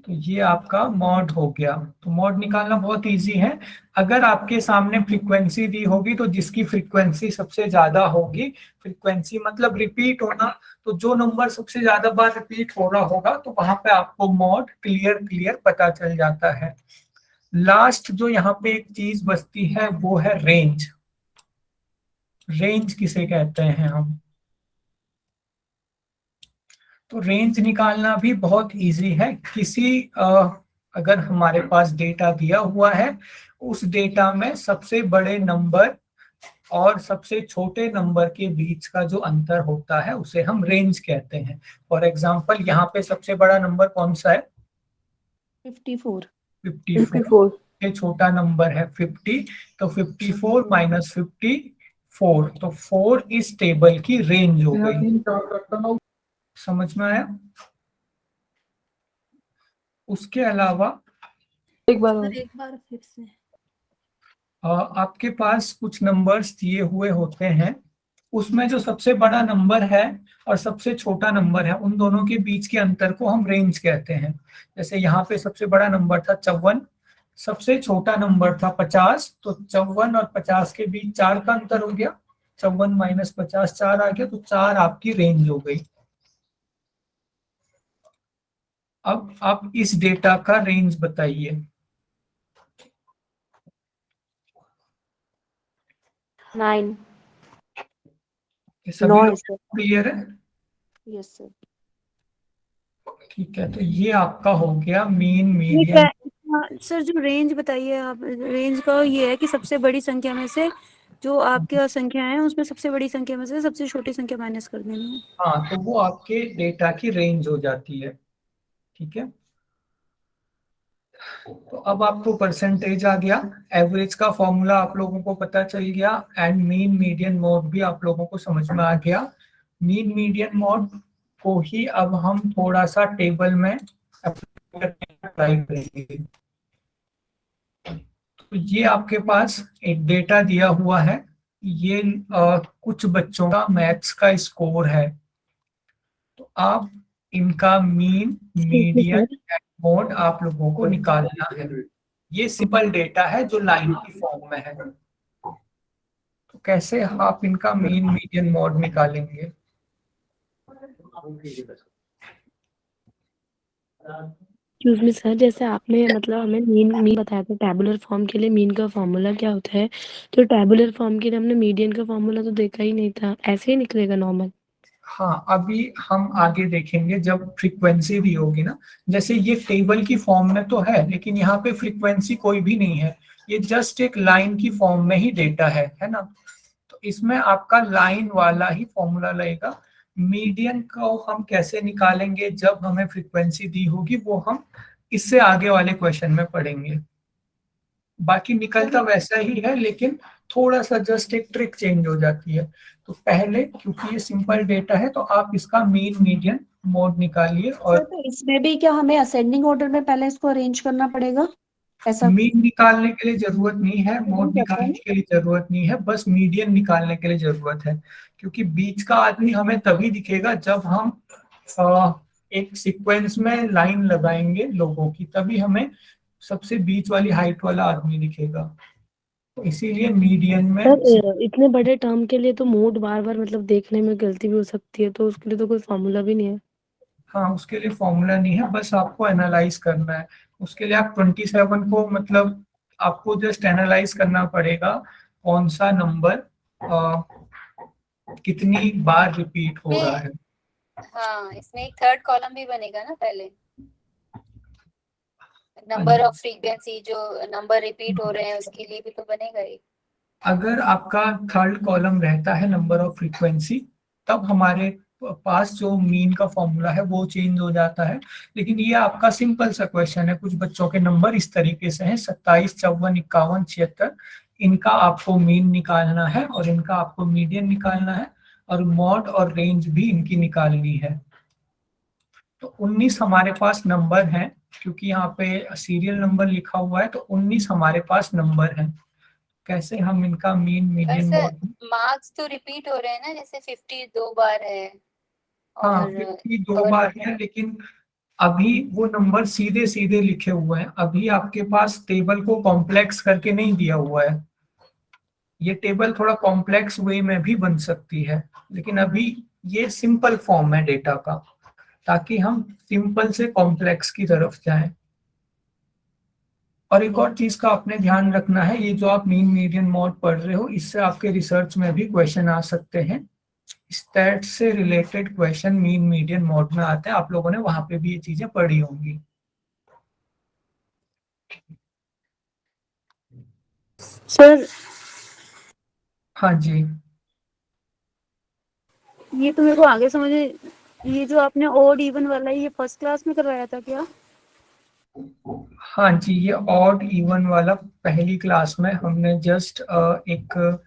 तो ये आपका मॉड हो गया। तो मॉड निकालना बहुत इजी है। अगर आपके सामने फ्रीक्वेंसी दी होगी तो जिसकी फ्रीक्वेंसी सबसे ज्यादा होगी, फ्रीक्वेंसी मतलब रिपीट होना, तो जो नंबर सबसे ज्यादा बार रिपीट हो रहा होगा तो वहां पे आपको मॉड क्लियर पता चल जाता है। लास्ट जो यहाँ पे एक चीज बचती है वो है रेंज। रेंज किसे कहते हैं हम? तो रेंज निकालना भी बहुत इजी है। अगर हमारे पास डेटा दिया हुआ है, उस डेटा में सबसे बड़े नंबर और सबसे छोटे नंबर के बीच का जो अंतर होता है उसे हम रेंज कहते हैं। फॉर एग्जांपल यहाँ पे सबसे बड़ा नंबर कौन सा है? 54। 54 से छोटा नंबर है 50। तो 54 माइनस 54, तो 4 इस टेबल की रेंज हो गई। समझ में आया? उसके अलावा एक बार फिर से आपके पास कुछ नंबर्स दिए हुए होते हैं, उसमें जो सबसे बड़ा नंबर है और सबसे छोटा नंबर है उन दोनों के बीच के अंतर को हम रेंज कहते हैं। जैसे यहाँ पे सबसे बड़ा नंबर था 54, सबसे छोटा नंबर था 50, तो 54 और 50 के बीच 4 का अंतर हो गया। 54 माइनस 50 4 आ गया, तो 4 आपकी रेंज हो गई। अब आप इस डेटा का रेंज बताइए। 9। ये सभी 9 लोग सर। क्लियर है? Yes sir. ठीक है, तो ये आपका हो गया मीन ठीक है। मीडियन। हाँ, सर जो रेंज बताइए आप, रेंज का ये है कि सबसे बड़ी संख्या में से जो आपके संख्या है उसमें सबसे बड़ी संख्या में से सबसे छोटी संख्या माइनस कर देनी है। हाँ, तो वो आपके डेटा की रेंज हो जाती है। ठीक है, तो अब आपको परसेंटेज आ गया, एवरेज का फॉर्मूला आप लोगों को पता चल गया, एंड मीन मीडियन मोड भी आप लोगों को समझ में आ गया। मीन मीडियन मोड को ही अब हम थोड़ा सा टेबल में ट्राई करेंगे। तो ये आपके पास एक डेटा दिया हुआ है, ये कुछ बच्चों का मैथ्स का स्कोर है। तो आप इनका मीन मीडियन मोड आप लोगों को निकालना है। ये सिंपल डेटा है जो लाइन की फॉर्म में है। तो कैसे आप इनका मीन मीडियन मोड निकालेंगे? एक्सक्यूज मी सर, जैसे आपने मतलब हमें मीन बताया था, टैबुलर फॉर्म के लिए मीन का फॉर्मूला क्या होता है, तो टैबुलर फॉर्म के लिए हमने मीडियन का फॉर्मूला तो देखा ही नहीं था, ऐसे ही निकलेगा नॉर्मल? हाँ, अभी हम आगे देखेंगे जब फ्रीक्वेंसी भी होगी ना। जैसे ये टेबल की फॉर्म में तो है, लेकिन यहाँ पे फ्रीक्वेंसी कोई भी नहीं है, ये जस्ट एक लाइन की फॉर्म में ही डेटा है ना। तो इसमें आपका लाइन वाला ही फॉर्मूला लगेगा। मीडियन को हम कैसे निकालेंगे जब हमें फ्रीक्वेंसी दी होगी, वो हम इससे आगे वाले क्वेश्चन में पढ़ेंगे। बाकी निकलता वैसा ही है, लेकिन थोड़ा सा जस्ट एक ट्रिक चेंज हो जाती है। तो पहले, क्योंकि ये सिंपल डेटा है, तो आप इसका मीन मीडियन मोड निकालिए, सर और तो इसमें भी क्या हमें असेंडिंग ऑर्डर में पहले इसको अरेंज करना पड़ेगा? ऐसा मीन निकालने के लिए जरूरत नहीं है, मोड नहीं करता निकालने है? के लिए जरूरत नहीं है, बस मीडियन निकालने के लिए जरूरत है। क्योंकि बीच का आदमी हमें तभी दिखेगा जब हम एक सीक्वेंस में लाइन लगाएंगे लोगों की, तभी हमें सबसे बीच वाली हाइट वाला आदमी दिखेगा। तो इसीलिए मीडियन में सर इतने बड़े टर्म के लिए तो मोड बार बार मतलब देखने में गलती भी हो सकती है, तो उसके लिए तो कोई फॉर्मूला भी नहीं है। हाँ, उसके लिए फॉर्मूला नहीं है, बस आपको एनालाइज करना है। उसके लिए आप 27 को, मतलब आपको जस्ट एनालाइज करना पड़ेगा कौन सा नंबर कितनी बार रिपीट हो रहा है। हाँ, इसमें एक थर्ड कॉलम भी बनेगा ना पहले, नंबर ऑफ फ्रीक्वेंसी, जो नंबर रिपीट हो रहे हैं उसके लिए भी तो बनेगा ही। अगर आपका थर्ड कॉलम रहता है नंबर ऑफ फ्रीक्वेंसी, तब हमारे पास जो मीन का फॉर्मूला है वो चेंज हो जाता है। लेकिन ये आपका सिंपल सा क्वेश्चन है, कुछ बच्चों के नंबर इस तरीके से हैं 27, 54, 51, 76, इनका आपको मीन निकालना है और इनका आपको मीडियन निकालना है, और मॉड और रेंज भी इनकी निकालनी है। तो 19 हमारे पास नंबर हैं, क्योंकि यहाँ पे सीरियल नंबर लिखा हुआ है, तो 19 हमारे पास नंबर हैं। कैसे हम इनका मीन मीडियन वैसे मॉड, मार्क्स तो रिपीट हो रहे हैं ना, जैसे 50 2 बार है हाँ और 50 2 बार है, लेकिन अभी वो नंबर सीधे सीधे लिखे हुए हैं। अभी आपके पास टेबल को कॉम्प्लेक्स करके नहीं दिया हुआ है। ये टेबल थोड़ा कॉम्प्लेक्स वे में भी बन सकती है, लेकिन अभी ये सिंपल फॉर्म है डेटा का, ताकि हम सिंपल से कॉम्प्लेक्स की तरफ जाएं। और एक और चीज का आपने ध्यान रखना है, ये जो आप मीन मीडियन मॉड पढ़ रहे हो, इससे आपके रिसर्च में भी क्वेश्चन आ सकते हैं। स्टैट से related question mean median mode में आते हैं, आप लोगों ने वहां पे भी ये चीजें पढ़ी होंगी। सर हाँ जी, ये तो मेरे को आगे समझ, ये जो आपने ऑड इवन वाला है, ये फर्स्ट क्लास में करवाया था क्या? हाँ जी, ये ऑड इवन वाला पहली क्लास में हमने जस्ट एक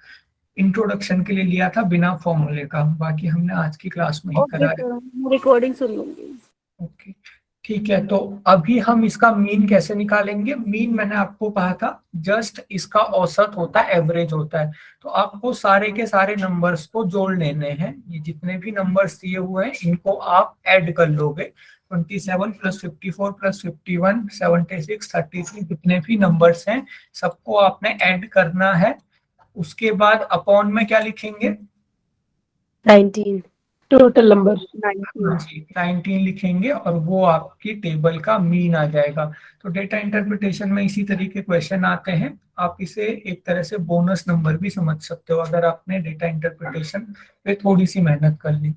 इंट्रोडक्शन के लिए लिया था बिना फॉर्मूले का, बाकी हमने आज की क्लास में ही ओके कराया। सर, मैं रिकॉर्डिंग सुन लूंगी। ओके, ठीक है। तो अभी हम इसका मीन कैसे निकालेंगे? मीन मैंने आपको कहा था जस्ट इसका औसत होता है, एवरेज होता है। तो आपको सारे के सारे नंबर्स को जोड़ लेने हैं। ये जितने भी नंबर्स दिए हुए हैं इनको आप ऐड कर लोगे। 27 प्लस 54 प्लस 51, 76, 33, जितने भी नंबर्स हैं सबको आपने ऐड करना है। उसके बाद अपॉन में क्या लिखेंगे? 19 टोटल नंबर 19। जी, 19 लिखेंगे और वो आपकी टेबल का मीन आ जाएगा। तो डेटा इंटरप्रिटेशन में इसी तरीके क्वेश्चन आते हैं। आप इसे एक तरह से बोनस नंबर भी समझ सकते हो, अगर आपने डेटा इंटरप्रिटेशन पे थोड़ी सी मेहनत कर ली।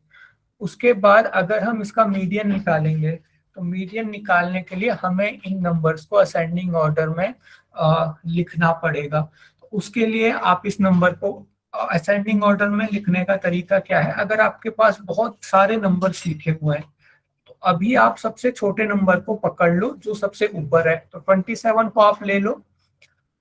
उसके बाद अगर हम इसका मीडियन निकालेंगे, तो मीडियन निकालने के लिए हमें इन नंबर्स को असेंडिंग ऑर्डर में लिखना पड़ेगा। तो उसके लिए आप इस नंबर को असेंडिंग ऑर्डर में लिखने का तरीका क्या है? अगर आपके पास बहुत सारे नंबर लिखे हुए हैं, तो अभी आप सबसे छोटे नंबर को पकड़ लो जो सबसे ऊपर है। तो 27 को आप ले लो।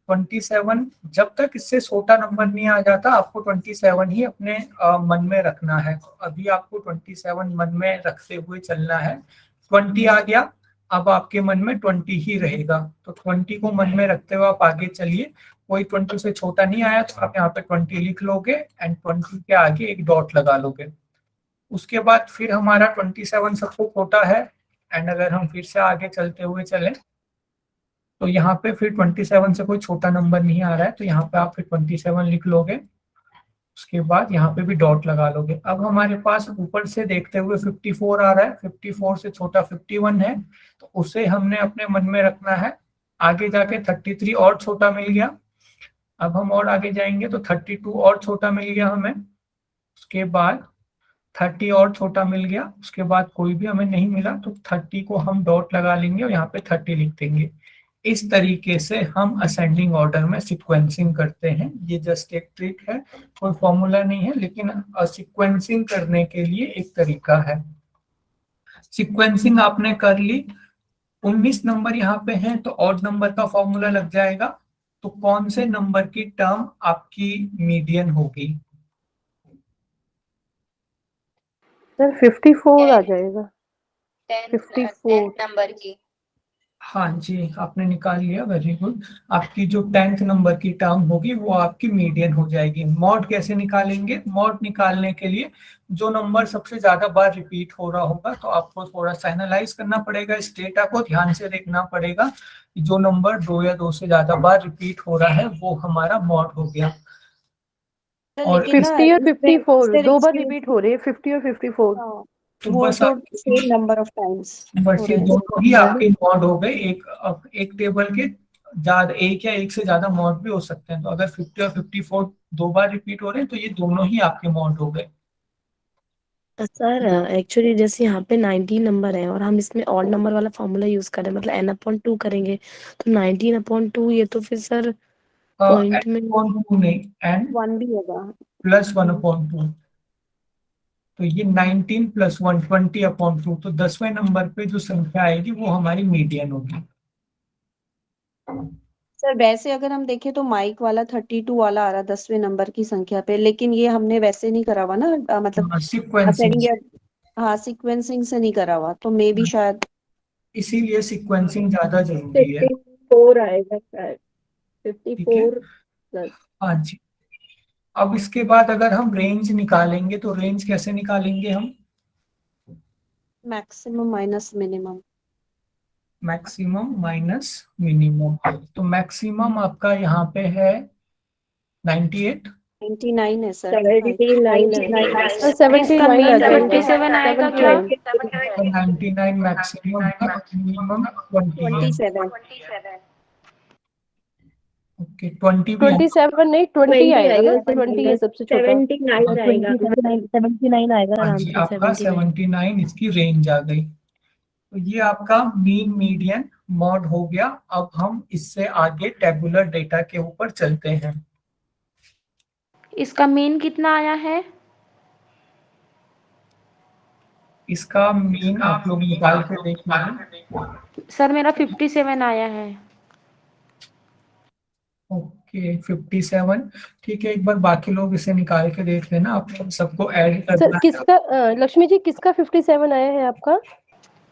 27, जब तक इससे छोटा नंबर नहीं आ जाता आपको 27 ही अपने मन में रखना है। तो अभी आपको 27 मन में रखते हुए चलना है। 20 आ गया, अब आपके मन में 20 ही रहेगा। तो 20 को मन में रखते हुए आप आगे चलिए। कोई 20 से छोटा नहीं आया तो आप यहाँ पे 20 लिख लोगे एंड 20 के आगे एक डॉट लगा लोगे। उसके बाद फिर हमारा 27 सबसे छोटा है, एंड अगर हम फिर से आगे चलते हुए चलें तो यहाँ पे फिर 27 से कोई छोटा नंबर नहीं आ रहा है, तो यहाँ पे आप फिर 27 लिख लोगे। उसके बाद यहाँ पे भी डॉट लगा लोगे। अब हमारे पास ऊपर से देखते हुए 54 आ रहा है, 54 से छोटा 51 है, तो उसे हमने अपने मन में रखना है। आगे जाके 33 और छोटा मिल गया। अब हम और आगे जाएंगे तो 32 और छोटा मिल गया हमें। उसके बाद 30 और छोटा मिल गया। उसके बाद कोई भी हमें नहीं मिला तो 30 को हम डॉट लगा लेंगे और यहाँ पे 30 लिख देंगे। इस तरीके से हम असेंडिंग ऑर्डर में सीक्वेंसिंग करते हैं। ये जस्ट एक ट्रिक है, कोई फॉर्मूला नहीं है, लेकिन सीक्वेंसिंग करने के लिए एक तरीका है। सीक्वेंसिंग आपने कर ली, 19 नंबर यहाँ पे हैं तो ऑड नंबर का फॉर्मूला लग जाएगा। तो कौन से नंबर की टर्म आपकी मीडियन होगी? सर 54 आ जाएगा। 54 नंबर की। हाँ जी, आपने निकाल लिया, वेरी गुड। आपकी जो 10th नंबर की टर्म होगी वो आपकी मीडियन हो जाएगी। मॉड कैसे निकालेंगे? मॉड निकालने के लिए जो नंबर सबसे ज्यादा बार रिपीट हो रहा होगा तो आपको थोड़ा सा एनालाइज करना पड़ेगा, इस डेटा को ध्यान से देखना पड़ेगा कि जो नंबर 2 या 2 से ज्यादा बार रिपीट हो रहा है वो हमारा मॉड हो गया। और 50 और 54 दो बार इसके- रिपीट हो रहे हैं, 50 और 54। हाँ, तो वो बस तो सेम नंबर ऑफ टाइम्स बस ये दोनों ही आपके मॉड हो गए। एक टेबल के ज्यादा, एक या एक से ज्यादा मॉड भी हो सकते हैं। तो अगर 50 और 54 दो बार रिपीट हो रहे हैं तो ये दोनों ही आपके मॉड हो गए। सर एक्चुअली जैसे यहाँ पे 19 नंबर है और हम इसमें ऑड नंबर वाला फॉर्मूला यूज कर रहे हैं, मतलब n/2 करेंगे तो 19/2, ये तो फिर सर पॉइंट में n/2 नहीं, n 1 भी होगा। + 1/2। तो ये 19 + 1 20/2। तो 10वें नंबर पे जो संख्या आएगी वो हमारी मीडियन होगी। सर वैसे अगर हम देखें तो माइक वाला 32 वाला आ रहा 10वें नंबर की संख्या पे, लेकिन ये हमने वैसे नहीं करा हुआ ना, मतलब सीक्वेंसिंग, हाँ सीक्वेंसिंग से नहीं करा हुआ, तो मे भी शायद इसीलिए सीक्वेंसिंग ज्यादा जरूरी है। 54 आएगा शायद, ठीक है, 54 प्लस। हाँ जी। अब इसके बाद अगर हम रेंज निकालेंगे तो रेंज कैसे निकालेंगे हम? Maximum minus minimum. Maximum minus minimum. तो मैक्सिमम आपका यहाँ पे है 98। 99 है सर। 79 इसका 79 आ मीन जाएगा। 57 आएगा क्या? 99 मैक्सिमम है, मिनिमम 20 है। 27। ओके, 20 भी है। 27 नहीं 20 आएगा ना, 20 है सबसे छोटा। 79 आएगा हाँ जी, आंसर, आपका 79 इसकी रेंज आ गई। तो ये आपका मीन मीडियन मॉड हो गया। अब हम इससे आगे टेबुलर डेटा के ऊपर चलते हैं। इसका मीन कितना आया है? इसका मीन आप लोग निकाल के देख लीजिए। सर मेरा 57 आया है। ओके, 57 ठीक है। एक बार बाकी लोग इसे निकाल के देख लेना, आप सबको ऐड सर करना है। किसका लक्ष्मी जी किसका 57 आया है आपका?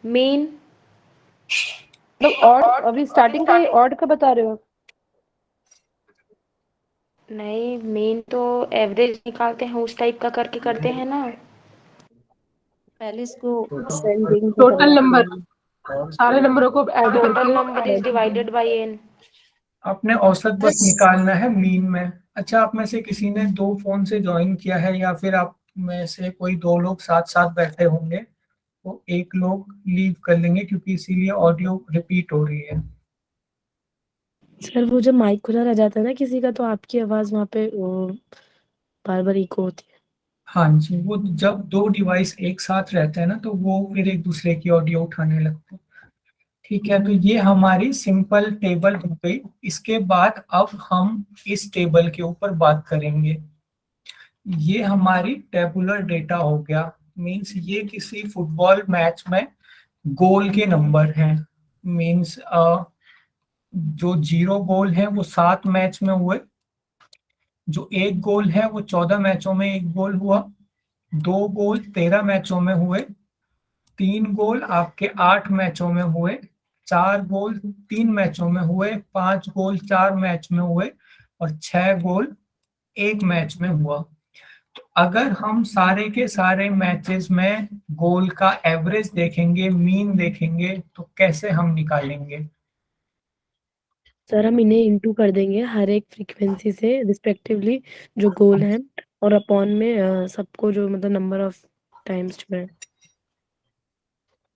मीन मतलब ऑड, अभी स्टार्टिंग का ही ऑड का बता रहे हो? नहीं, मीन तो एवरेज निकालते हैं उस टाइप का करके करते हैं ना। पहले इसको असेंडिंग टोटल नंबर, सारे नंबरों को ऐड टोटल नंबर करके। Is divided bye n। आपने औसत बस निकालना है मीन में। अच्छा, आप में से किसी ने 2 फोन से ज्वाइन किया है या फिर आप में से कोई 2 लोग साथ साथ बैठे होंगे तो एक लोग लीव कर लेंगे क्योंकि इसीलिए ऑडियो रिपीट हो रही है। सर वो जब माइक खुला रह जाता है ना किसी का तो आपकी आवाज वहाँ पे बार बार इको होती है। हाँ जी, वो जब 2 डिवाइस एक साथ रहते हैं ना तो वो फिर एक दूसरे की ऑडियो उठाने लगते हैं। ठीक है, तो ये हमारी सिंपल टेबल हो गई। इसके बाद अब हम इस टेबल के ऊपर बात करेंगे। ये हमारी टेबुलर डेटा हो गया। मींस ये किसी फुटबॉल मैच में गोल के नंबर हैं। मींस जो 0 गोल है वो 7 मैच में हुए, जो 1 गोल है वो 14 मैचों में 1 गोल हुआ, 2 गोल 13 मैचों में हुए, 3 गोल आपके 8 मैचों में हुए, 4 गोल 3 मैचों में हुए, 5 गोल 4 मैच में हुए और 6 गोल 1 मैच में हुआ। तो अगर हम सारे के सारे मैचेस में गोल का एवरेज देखेंगे, मीन देखेंगे, तो कैसे हम निकालेंगे? सर हम इन्हें इंटू कर देंगे हर एक फ्रीक्वेंसी से रिस्पेक्टिवली जो गोल है, और अपॉन में सबको जो मतलब नंबर ऑफ टाइम्स जो है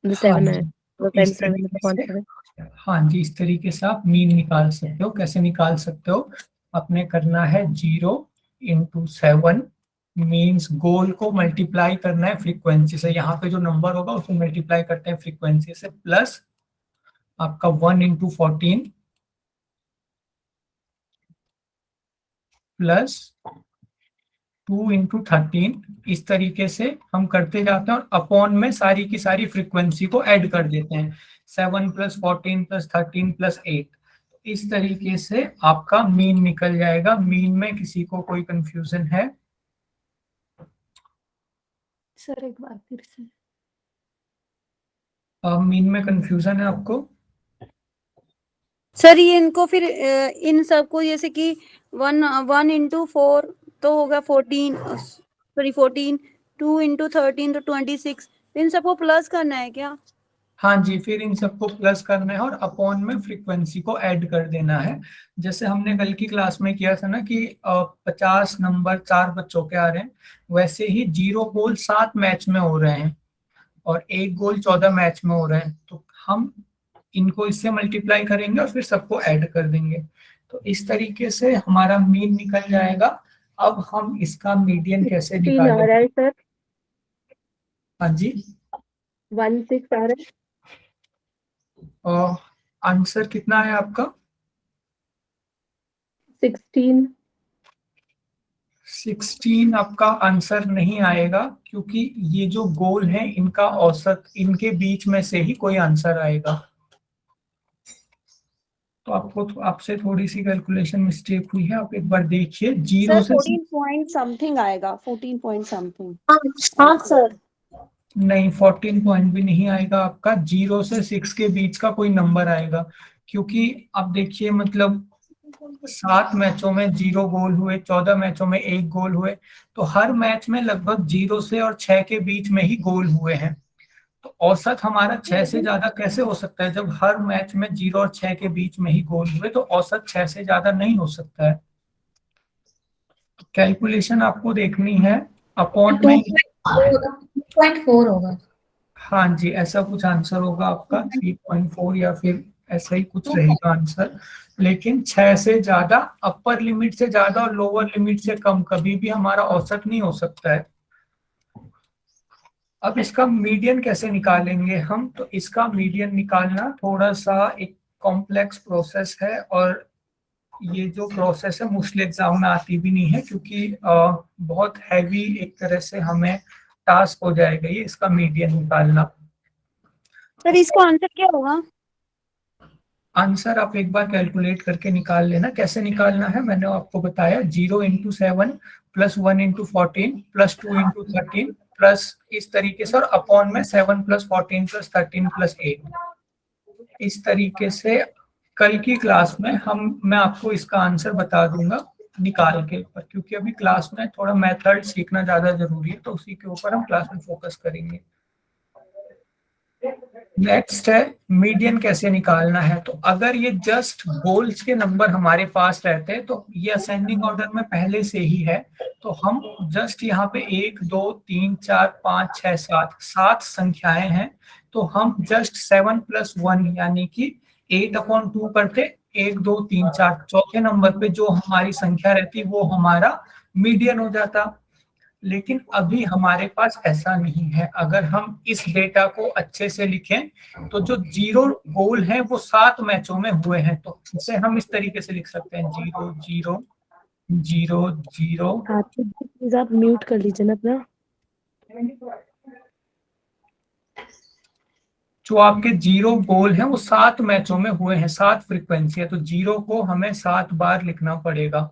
हाँ 7 है जी, तो तो इस टाइम्स 7 तरीके अपॉन से 7। हाँ जी, इस तरीके से आप मीन निकाल सकते हो। कैसे निकाल सकते हो? आपने करना है 0 × 7 मीन्स गोल को मल्टीप्लाई करना है फ्रीक्वेंसी से। यहाँ पे जो नंबर होगा उसको मल्टीप्लाई करते हैं फ्रीक्वेंसी से, प्लस आपका 1 × 14 प्लस 2 × 13। इस तरीके से हम करते जाते हैं और अपॉन में सारी की सारी फ्रीक्वेंसी को ऐड कर देते हैं। 7 + 14 + 13 + 8। इस तरीके से आपका मीन निकल जाएगा। मीन में किसी को कोई कंफ्यूजन है? सर एक बार फिर से। मीन में कंफ्यूजन है आपको? सर ये इनको फिर इन सबको जैसे कि 1 into 4 तो होगा 14, सॉरी 14, 2 into 13 तो 26, इन सबको प्लस करना है क्या? हाँ जी, फिर इन सबको प्लस करना है और अपॉन में फ्रीक्वेंसी को ऐड कर देना है। जैसे हमने कल की क्लास में किया था ना कि 50 नंबर 4 बच्चों के आ रहे हैं, वैसे ही 0 गोल 7 मैच में हो रहे हैं और 1 गोल 14 मैच में हो रहे हैं, तो हम इनको इससे मल्टीप्लाई करेंगे और फिर सबको ऐड कर देंगे। तो इस तरीके से हमारा मीन निकल जाएगा। अब हम इसका मीडियन कैसे 16 आ निकालेंगे? रहा है सर, हाँ जी, 16 आ रहा है। और आंसर कितना है आपका? 16। 16 आपका आंसर नहीं आएगा, क्योंकि ये जो गोल है इनका औसत, इनके बीच में से ही कोई आंसर आएगा। तो आपसे थोड़ी सी कैलकुलेशन मिस्टेक हुई है, आप एक बार देखिए। जीरो सर से 14 पॉइंट समथिंग आएगा, 14 पॉइंट समथिंग। हाँ सर। नहीं, 14 पॉइंट भी नहीं आएगा आपका। 0 से 6 के बीच का कोई नंबर आएगा, क्योंकि आप देखिए मतलब 7 मैचों में 0 गोल हुए, 14 मैचों में 1 गोल हुए, तो हर मैच में लगभग 0 से और 6 के बीच में ही गोल हुए हैं। तो औसत हमारा 6 से ज्यादा कैसे हो सकता है? जब हर मैच में 0 और 6 के बीच में ही गोल हुए तो औसत 6 से ज्यादा नहीं हो सकता है। कैलकुलेशन आपको देखनी है अपॉन में। 2.4 होगा। हाँ जी, ऐसा कुछ आंसर होगा आपका, 3.4 या फिर ऐसा ही कुछ रहेगा आंसर। लेकिन 6 से ज्यादा, अपर लिमिट से ज्यादा और लोअर लिमिट से कम कभी भी हमारा औसत नहीं हो सकता है। अब इसका मीडियन कैसे निकालेंगे हम? तो इसका मीडियन निकालना थोड़ा सा एक कॉम्प्लेक्स प्रोसेस है, और ये जो प्रोसेस है मोस्टली एग्जाम में आती भी नहीं है, क्योंकि बहुत हैवी एक तरह से हमें टास्क हो जाएगा ये इसका मीडियन निकालना। सर इसका आंसर क्या होगा? आंसर आप एक बार कैलकुलेट करके निकाल लेना। कैसे निकालना है मैंने आपको बताया, 0 into 7 plus 1 into 14 plus 2 into 13 plus इस तरीके से, और अपॉन में 7 प्लस 14 प्लस 13 प्लस 8। इस तरीके से कल की क्लास में मैं आपको इसका आंसर बता दूंगा निकाल के ऊपर, क्योंकि अभी क्लास में थोड़ा मेथड सीखना ज्यादा जरूरी है, तो उसी के ऊपर हम क्लास में फोकस करेंगे। नेक्स्ट है मीडियन कैसे निकालना है। तो अगर ये जस्ट गोल्स के नंबर हमारे पास रहते हैं, तो ये असेंडिंग ऑर्डर में पहले से ही है, तो हम जस्ट यहाँ पे 1 2 3 4 5 6 7 संख्याएं हैं, तो हम जस्ट 7 प्लस 1 यानी कि 8/2 करते, 1 2 3 4, चौथे नंबर पे जो हमारी संख्या रहती वो हमारा मीडियन हो जाता। लेकिन अभी हमारे पास ऐसा नहीं है। अगर हम इस डेटा को अच्छे से लिखें, तो जो 0 गोल है वो 7 मैचों में हुए हैं, तो इसे हम इस तरीके से लिख सकते हैं 0 0 0 0। प्लीज आप म्यूट कर लीजिए ना अपना। जो आपके 0 गोल हैं वो 7 मैचों में हुए हैं, 7 फ्रीक्वेंसी है, तो 0 को हमें 7 बार लिखना पड़ेगा,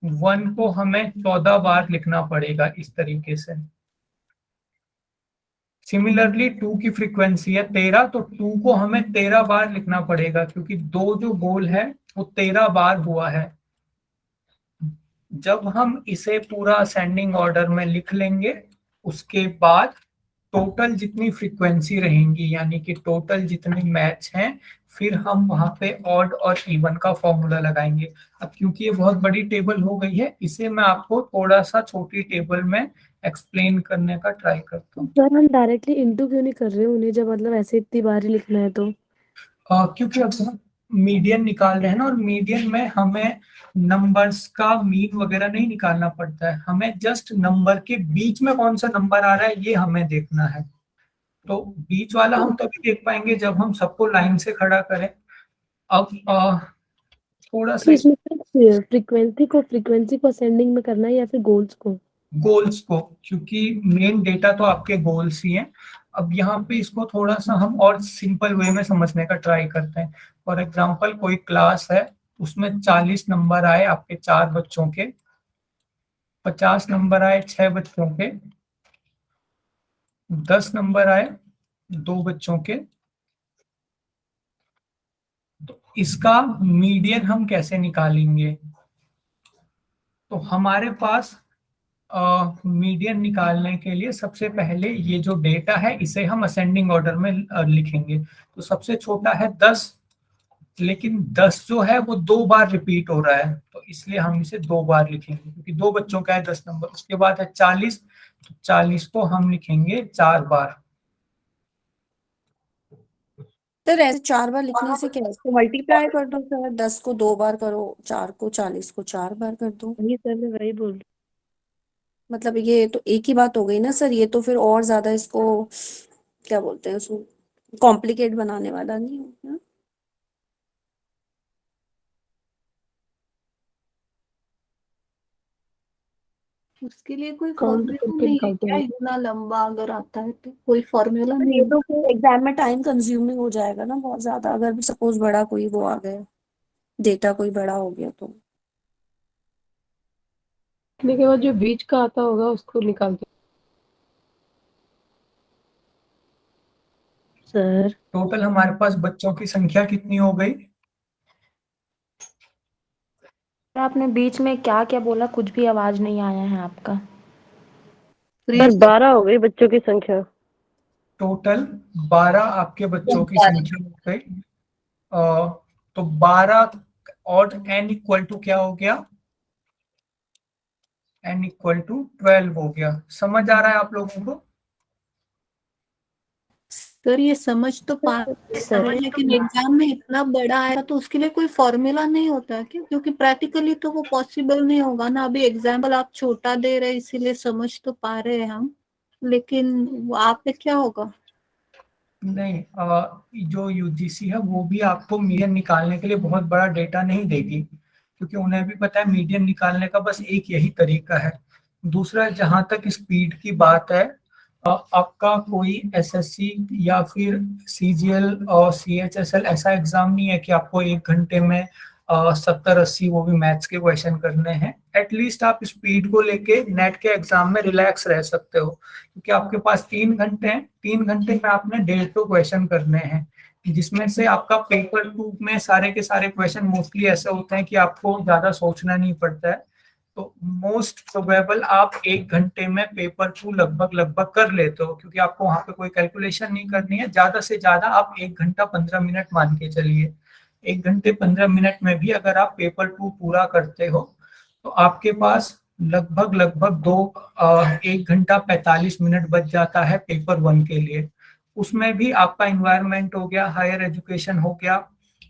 1 को हमें 14 बार लिखना पड़ेगा, इस तरीके से। सिमिलरली 2 की फ्रीक्वेंसी है 13, तो 2 को हमें 13 बार लिखना पड़ेगा, क्योंकि 2 जो गोल है वो 13 बार हुआ है। जब हम इसे पूरा असेंडिंग ऑर्डर में लिख लेंगे, उसके बाद टोटल जितनी फ्रीक्वेंसी रहेंगी, यानी कि टोटल जितने मैच हैं, फिर हम वहां पे ऑड और इवन का फॉर्मूला लगाएंगे। अब क्योंकि ये बहुत बड़ी टेबल हो गई है, इसे मैं आपको थोड़ा सा छोटी टेबल में एक्सप्लेन करने का ट्राई करता हूँ। सर हम डायरेक्टली इंटू क्यों नहीं कर रहे उन्हें, जब मतलब ऐसे इतनी बार ही लिखना है तो? क्योंकि अब हम मीडियन निकाल रहे हैं ना, और मीडियन में हमें नंबर्स का मीन वगैरह नहीं निकालना पड़ता है, हमें जस्ट नंबर के बीच में कौन सा नंबर आ रहा है ये हमें देखना है। तो बीच वाला हम तभी देख पाएंगे जब हम सबको लाइन से खड़ा करें। अब थोड़ा सा फ्रीक्वेंसी को असेंडिंग में करना है या फिर गोल्स को? गोल्स को, क्योंकि मेन डेटा तो आपके गोल्स ही हैं। अब यहाँ पे इसको थोड़ा सा हम और सिंपल वे में समझने का ट्राई करते हैं। फॉर एग्जाम्पल कोई क्लास है, उसमें 40 नंबर आए आपके 4 बच्चों के, 50 नंबर आए 6 बच्चों के, 10 नंबर आए 2 बच्चों के। तो इसका मीडियन हम कैसे निकालेंगे? तो हमारे पास मीडियन निकालने के लिए सबसे पहले ये जो डेटा है इसे हम असेंडिंग ऑर्डर में लिखेंगे। तो सबसे छोटा है 10, लेकिन 10 जो है वो 2 बार रिपीट हो रहा है, तो इसलिए हम इसे 2 बार लिखेंगे क्योंकि 2 बच्चों का है 10 नंबर। उसके बाद है 40, तो 40 को हम लिखेंगे 4 बार। सर ऐसे 4 बार लिखने से क्या है, इसको मल्टीप्लाई कर दो सर, 10 को 2 बार करो, 4 को 40 को 4 बार कर दो। वही सर मैं वही बोल रही मतलब ये तो एक ही बात हो गई ना सर, ये तो फिर और ज्यादा इसको क्या बोलते हैं, उसको कॉम्प्लिकेट बनाने वाला नहीं है। उसके लिए कोई काउंट फॉर्मूला करके नहीं है निकालते क्या? हैं। इतना लंबा अगर आता है तो कोई फॉर्मूला पर नहीं ये है? तो फिर एग्जाम में टाइम कंज्यूमिंग हो जाएगा ना बहुत ज्यादा, अगर सपोज बड़ा कोई वो आ गया, डेटा कोई बड़ा हो गया तो। लिखने के बाद जो बीच का आता होगा उसको निकालते सर टोटल हमारे पास बच्चों की संख्या कितनी हो गई? आपने बीच में क्या क्या बोला, कुछ भी आवाज नहीं आया है आपका। सर 12 हो गई बच्चों की संख्या। टोटल 12 आपके बच्चों की संख्या हो गई। तो 12 और n इक्वल टू क्या हो गया? n इक्वल टू 12 हो गया। समझ आ रहा है आप लोगों को? सर ये समझ तो पा रहे हैं, लेकिन एग्जाम में इतना बड़ा आएगा तो उसके लिए कोई फॉर्मूला नहीं होता है क्या? क्योंकि प्रैक्टिकली तो वो पॉसिबल नहीं होगा ना। अभी एग्जाम्पल आप छोटा दे रहे हैं इसीलिए समझ तो पा रहे हैं हम, लेकिन वो आप पे क्या होगा? नहीं, जो यूजीसी है वो भी आपको मीडियन निकालने के लिए बहुत बड़ा डेटा नहीं देगी, क्योंकि उन्हें भी पता है मीडियन निकालने का बस एक यही तरीका है। दूसरा, जहां तक स्पीड की बात है, आपका कोई एसएससी या फिर सीजीएल और सीएचएसएल ऐसा एग्जाम नहीं है कि आपको 1 घंटे में 70-80 वो भी मैथ्स के क्वेश्चन करने हैं। एटलीस्ट आप स्पीड को लेके नेट के एग्जाम में रिलैक्स रह सकते हो, क्योंकि आपके पास 3 घंटे हैं। 3 घंटे में आपने 150 क्वेश्चन करने हैं, जिसमें से आपका पेपर 2 में सारे के सारे क्वेश्चन मोस्टली ऐसे होते हैं कि आपको ज्यादा सोचना नहीं पड़ता है। तो मोस्ट प्रोबेबल आप 1 घंटे में पेपर 2 लगभग कर लेते हो, क्योंकि आपको वहां पे कोई कैलकुलेशन नहीं करनी है। ज्यादा से ज्यादा आप 1 घंटा 15 मिनट मान के चलिए। 1 घंटे 15 मिनट में भी अगर आप पेपर 2 पूरा करते हो तो आपके पास लगभग 1 घंटा 45 मिनट बच जाता है पेपर 1 के लिए। उसमें भी आपका इन्वायरमेंट हो गया, हायर एजुकेशन हो गया,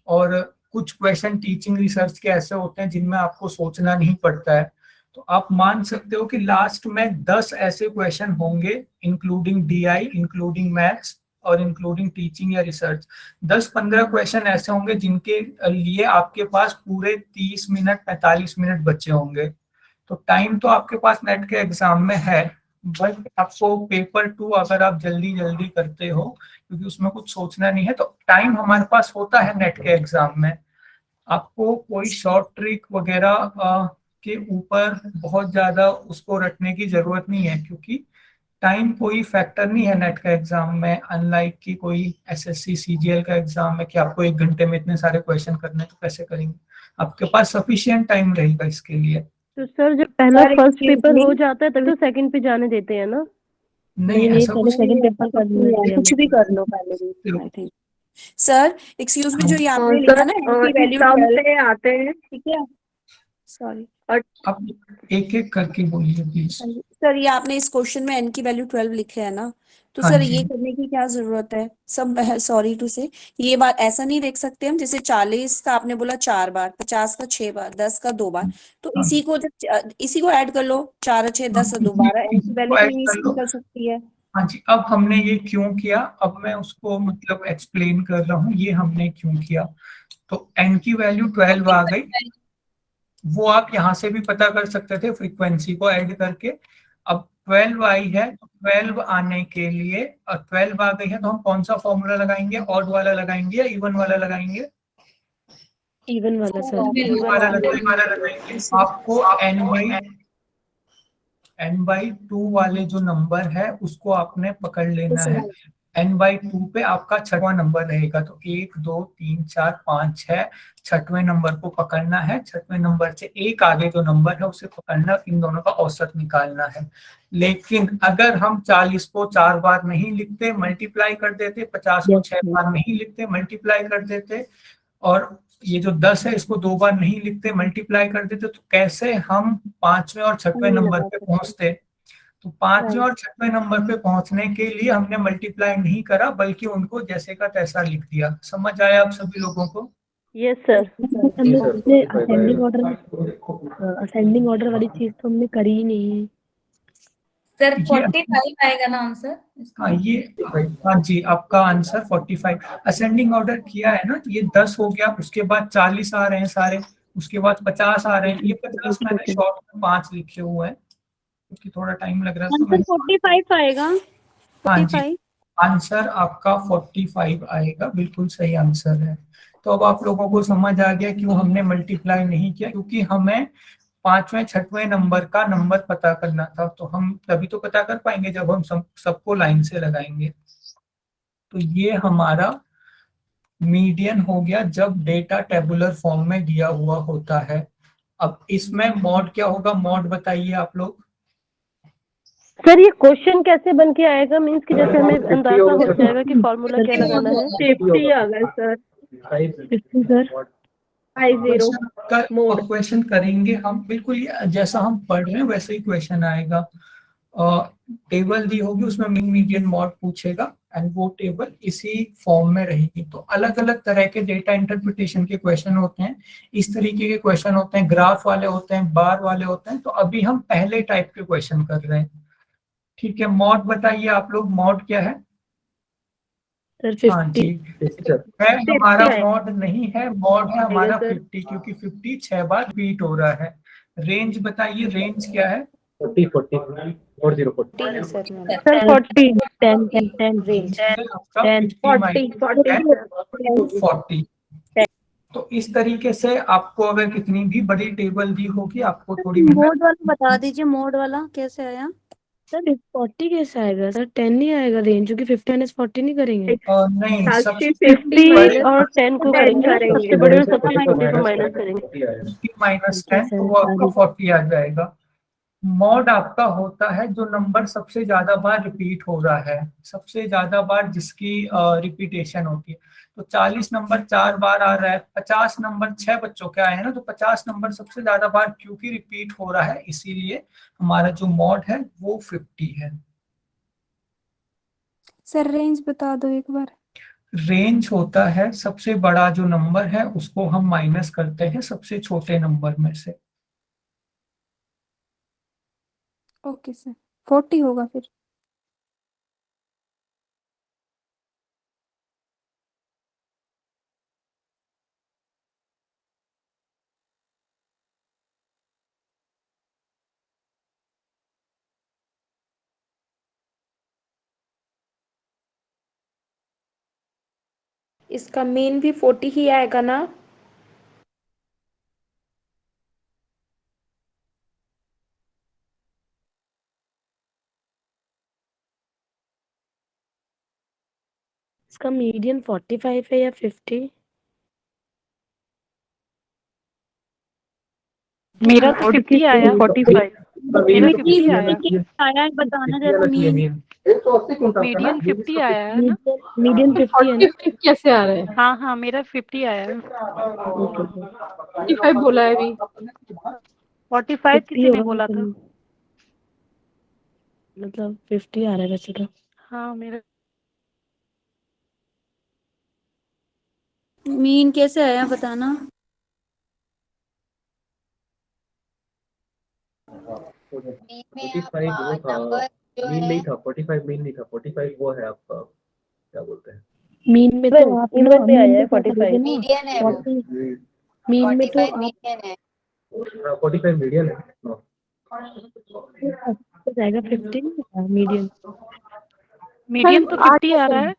और कुछ क्वेश्चन टीचिंग रिसर्च के ऐसे होते हैं जिनमें आपको सोचना नहीं पड़ता है। तो आप मान सकते हो कि लास्ट में 10 ऐसे क्वेश्चन होंगे, इंक्लूडिंग डीआई, इंक्लूडिंग मैथ्स और इंक्लूडिंग टीचिंग या रिसर्च। 10-15 क्वेश्चन ऐसे होंगे जिनके लिए आपके पास पूरे 30 मिनट 45 मिनट बचे होंगे। तो टाइम तो आपके पास नेट के एग्जाम में है, बट आपको पेपर 2 अगर आप जल्दी जल्दी करते हो, क्योंकि उसमें कुछ सोचना नहीं है, तो टाइम हमारे पास होता है नेट के एग्जाम में। आपको कोई शॉर्ट ट्रिक वगैरह के ऊपर बहुत ज्यादा उसको रटने की जरूरत नहीं है, क्योंकि टाइम कोई फैक्टर नहीं है नेट का एग्जाम में, अनलाइक कि कोई एसएससी सीजीएल का एग्जाम में कि आपको 1 घंटे में इतने सारे क्वेश्चन करने, तो कैसे करेंगे? आपके पास सफिशिएंट टाइम रहेगा इसके लिए। तो सर जब पहला फर्स्ट पेपर हो जाता है तभी तो सेकंड पे जाने देते हैं ना? नहीं, ऐसा पहले कुछ सेकंड पेपर कर लेते हैं कुछ भी कर लो पहले भी, I think. Sir excuse me, जो ये आपने लिखा ना एन की वैल्यू 12 आते हैं। ठीक है, सॉरी आप एक एक करके बोलिए प्लीज। सर, ये आपने इस क्वेश्चन में एन की वैल्यू 12 लिखे है ना, तो हाँ सर जी। ये करने की क्या जरूरत है? सब सॉरी टू से, ये बात ऐसा नहीं देख सकते हम, जैसे 40 का आपने बोला 4 बार, 50 का 6 बार, 10 का 2 बार, तो हाँ। इसी को ऐड कर लो, 4 6 10 दोबारा एन की वैल्यू तो ऐड कर इसी लो। निकल सकती है। हाँ जी, अब हमने ये क्यों किया, अब मैं उसको मतलब एक्सप्लेन कर रहा हूँ ये हमने क्यों किया। तो एन की वैल्यू 12 आ गई, वो आप यहाँ से भी पता कर सकते थे फ्रीक्वेंसी को ऐड करके। अब 12 आई है तो 12 आने के लिए, और 12 आ गई है तो हम कौन सा फॉर्मूला लगाएंगे? ऑड वाला लगाएंगे या इवन वाला लगाएंगे? इवन वाला सर। इवन वाला लगाएंगे। आपको n/2 वाले जो नंबर है उसको आपने पकड़ लेना है। n/2 पे आपका छठवां नंबर रहेगा, तो 1 2 3 4 5 6 छठवें नंबर को पकड़ना है। छठवें नंबर से एक आगे जो नंबर है उसे पकड़ना, इन दोनों का औसत निकालना है। लेकिन अगर हम 40 को 4 बार नहीं लिखते, मल्टीप्लाई कर देते, 50 को 6 बार नहीं लिखते, मल्टीप्लाई कर देते, और ये जो 10 है इसको 2 बार नहीं लिखते, मल्टीप्लाई कर देते, तो कैसे हम 5वें और 6वें नंबर पे पहुंचते? तो 5वें और 6वें नंबर पे पहुंचने के लिए हमने मल्टीप्लाई नहीं करा, बल्कि उनको जैसे का तैसा लिख दिया। समझ आया आप सभी लोगों को? Yes sir. हमने असेंडिंग ऑर्डर वाली चीज तो हमने करी ही नहीं। सर 45 आएगा ना आंसर? हाँ ये, हाँ जी, आपका आंसर 45। असेंडिंग ऑर्डर किया है ना, ये 10 हो गया, उसके बाद 40 आ रहे हैं सारे, उसके बाद 50 आ रहे हैं। ये 50 मैंने शॉर्ट में 5 लिखे हुए हैं क्योंकि थोड़ा टाइम लग रहा है। आंसर 45 आएगा। हाँ जी, आंसर आपका 45 आएगा, बिल्कुल सही आंसर है। तो अब आप लोगों को समझ आ गया क्यों हमने मल्टीप्लाई नहीं किया, क्योंकि हमें 5वें 6वें नंबर का नंबर पता करना था। तो हम तभी तो पता कर पाएंगे जब हम सबको लाइन से लगाएंगे। तो ये हमारा मीडियन हो गया जब डेटा टेबुलर फॉर्म में दिया हुआ होता है। अब इसमें मॉड क्या होगा? मॉड बताइए आप लोग। सर ये क्वेश्चन कैसे बन के आएगा? मींस कि जैसे हमें अंदाजा हो जाएगा कि फॉर्मूला क्या लगाना है। 50 आ गए सर। 50 सर। 50 क्वेश्चन करेंगे हम, बिल्कुल जैसा हम पढ़ रहे हैं वैसे ही क्वेश्चन आएगा। टेबल दी होगी, उसमें मीन मीडियन मॉड पूछेगा, एंड वो टेबल इसी फॉर्म में रहेगी। तो अलग अलग तरह के डेटा इंटरप्रिटेशन के क्वेश्चन होते हैं, इस तरीके के क्वेश्चन होते हैं, ग्राफ वाले होते हैं, बार वाले होते हैं। तो अभी हम पहले टाइप के क्वेश्चन कर रहे हैं। ठीक है, मॉड बताइए आप लोग, मॉड क्या है? हाँ जी, है हमारा मॉड नहीं है, मॉड है हमारा 50, क्योंकि 50 6 बार रिपीट हो रहा है। रेंज बताइए, रेंज क्या है? 40 40 और 0 40 सर 40 10 रेंज 40। तो इस तरीके से आपको अगर कितनी भी बड़ी टेबल दी होगी, आपको थोड़ी मोड वाला बता दीजिए, मोड वाला कैसे आया? सर 40 कैसे आएगा सर? 10 नहीं आएगा रेंज, क्योंकि 50 - 40 नहीं करेंगे। नहीं, सबसे 50 और 10 को करेंगे, सबसे बड़े और सबसे छोटे को माइनस करेंगे। -10 तो वो आपका 40 आ जाएगा। मॉड आपका होता है जो नंबर सबसे ज्यादा बार रिपीट हो रहा है, सबसे ज्यादा बार जिसकी रिपीटेशन होती है। तो 40 नंबर 4 बार आ रहा है, 50 नंबर 6 बच्चों के आए हैं ना, तो 50 नंबर सबसे ज्यादा बार क्योंकि रिपीट हो रहा है, इसीलिए हमारा जो मॉड है वो 50 है। सर रेंज बता दो एक बार। रेंज होता है सबसे बड़ा जो नंबर है उसको हम माइनस करते हैं सबसे छोटे नंबर में से। ओके सर, 40 होगा फिर। इसका मेन भी 40 ही आएगा ना? इसका मीडियन 45 है या 50? मेरा तो 50 आया। 45 मेरा 50 आया। आया बताना जरा मीन। मीडियन 50 आया है ना? मीडियन 50 है ना? कैसे आ रहे हैं? हाँ हाँ, मेरा 50 आया है। 45 बोला है अभी। 45 किसी ने बोला था। मतलब 50 आ रहा है वैसे तो। हाँ मेरा मीन कैसे आया बताना। 45 वो था, मीन नहीं था। 45 मीन नहीं था, 45 वो है आपका, क्या बोलते हैं, मीन में तो आप इवन में आया है 45। मीडियन है वो। 40 मीन में तो 45 आप मीडियन है। 45 मीडियन है। आपका जाएगा 15 मीडियम। मीडियम तो 50 आ रहा है।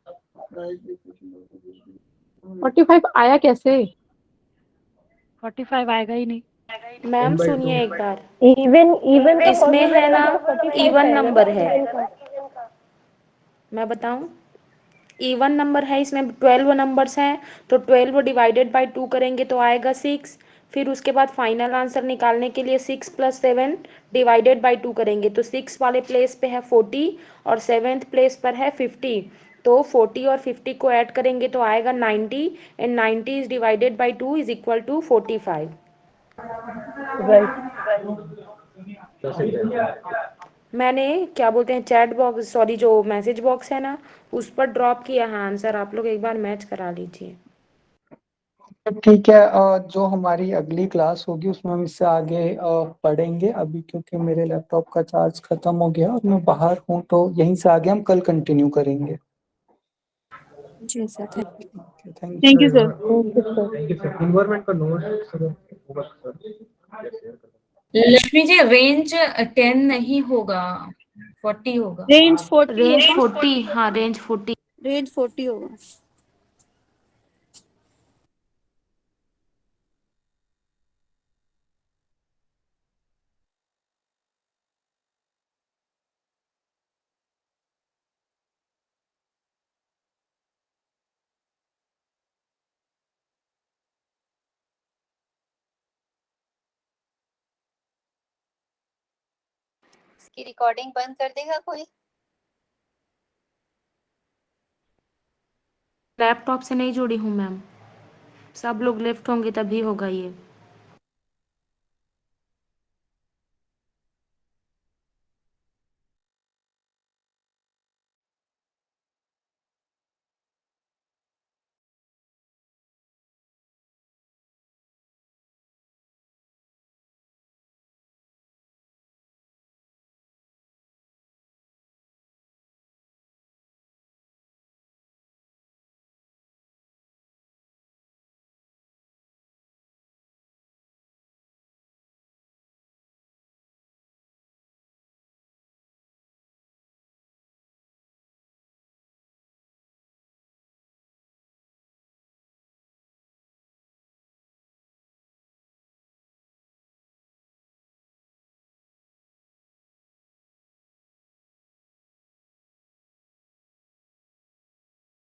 45 आया कैसे? 45 आएगा ही नहीं। मैम 10/2 सुनिए एक बार, इवन का इसमें फॉर्मूला है ना तो 45 इवन आएगा नंबर ना है, इवन का। मैं बताऊं, इवन नंबर है, इसमें 12 नंबर्स हैं, तो 12 डिवाइडेड बाय 2 करेंगे तो आएगा 6। फिर उसके बाद फाइनल आंसर निकालने के लिए 6 + 7 डिवाइडेड बाय 2 करेंगे तो 6 वाले प्लेस पे है 40 और 7th प्लेस पर है 50। तो 40 और 50 को ऐड करेंगे तो आएगा 90 and 90 is divided by 2 is equal to 45। Right. कैसे किया? मैंने क्या बोलते हैं चैट बॉक्स, सॉरी जो मैसेज बॉक्स है ना, उस पर ड्रॉप किया है आंसर, आप लोग एक बार मैच करा लीजिए। ठीक है, जो हमारी अगली क्लास होगी उसमें हम इससे आगे पढ़ेंगे। अभी क्योंकि मेरे लैपटॉप का चार्ज खत्म हो गया और मैं बाहर हूँ, तो यहीं से आगे हम कल कंटिन्यू करेंगे। जी sir, thank thank you sir. Thank you sir. Environment का नोट सर होगा सर, शेयर कर दो। लक्ष्मी जी रेंज 10 नहीं होगा, 40 होगा। रेंज 40 है रेंज क्या? 40, हाँ रेंज 40। रेंज 40 होगा। इसकी रिकॉर्डिंग बंद कर देगा कोई? लैपटॉप से नहीं जुड़ी हूँ मैम, सब लोग लेफ्ट होंगे तभी होगा ये।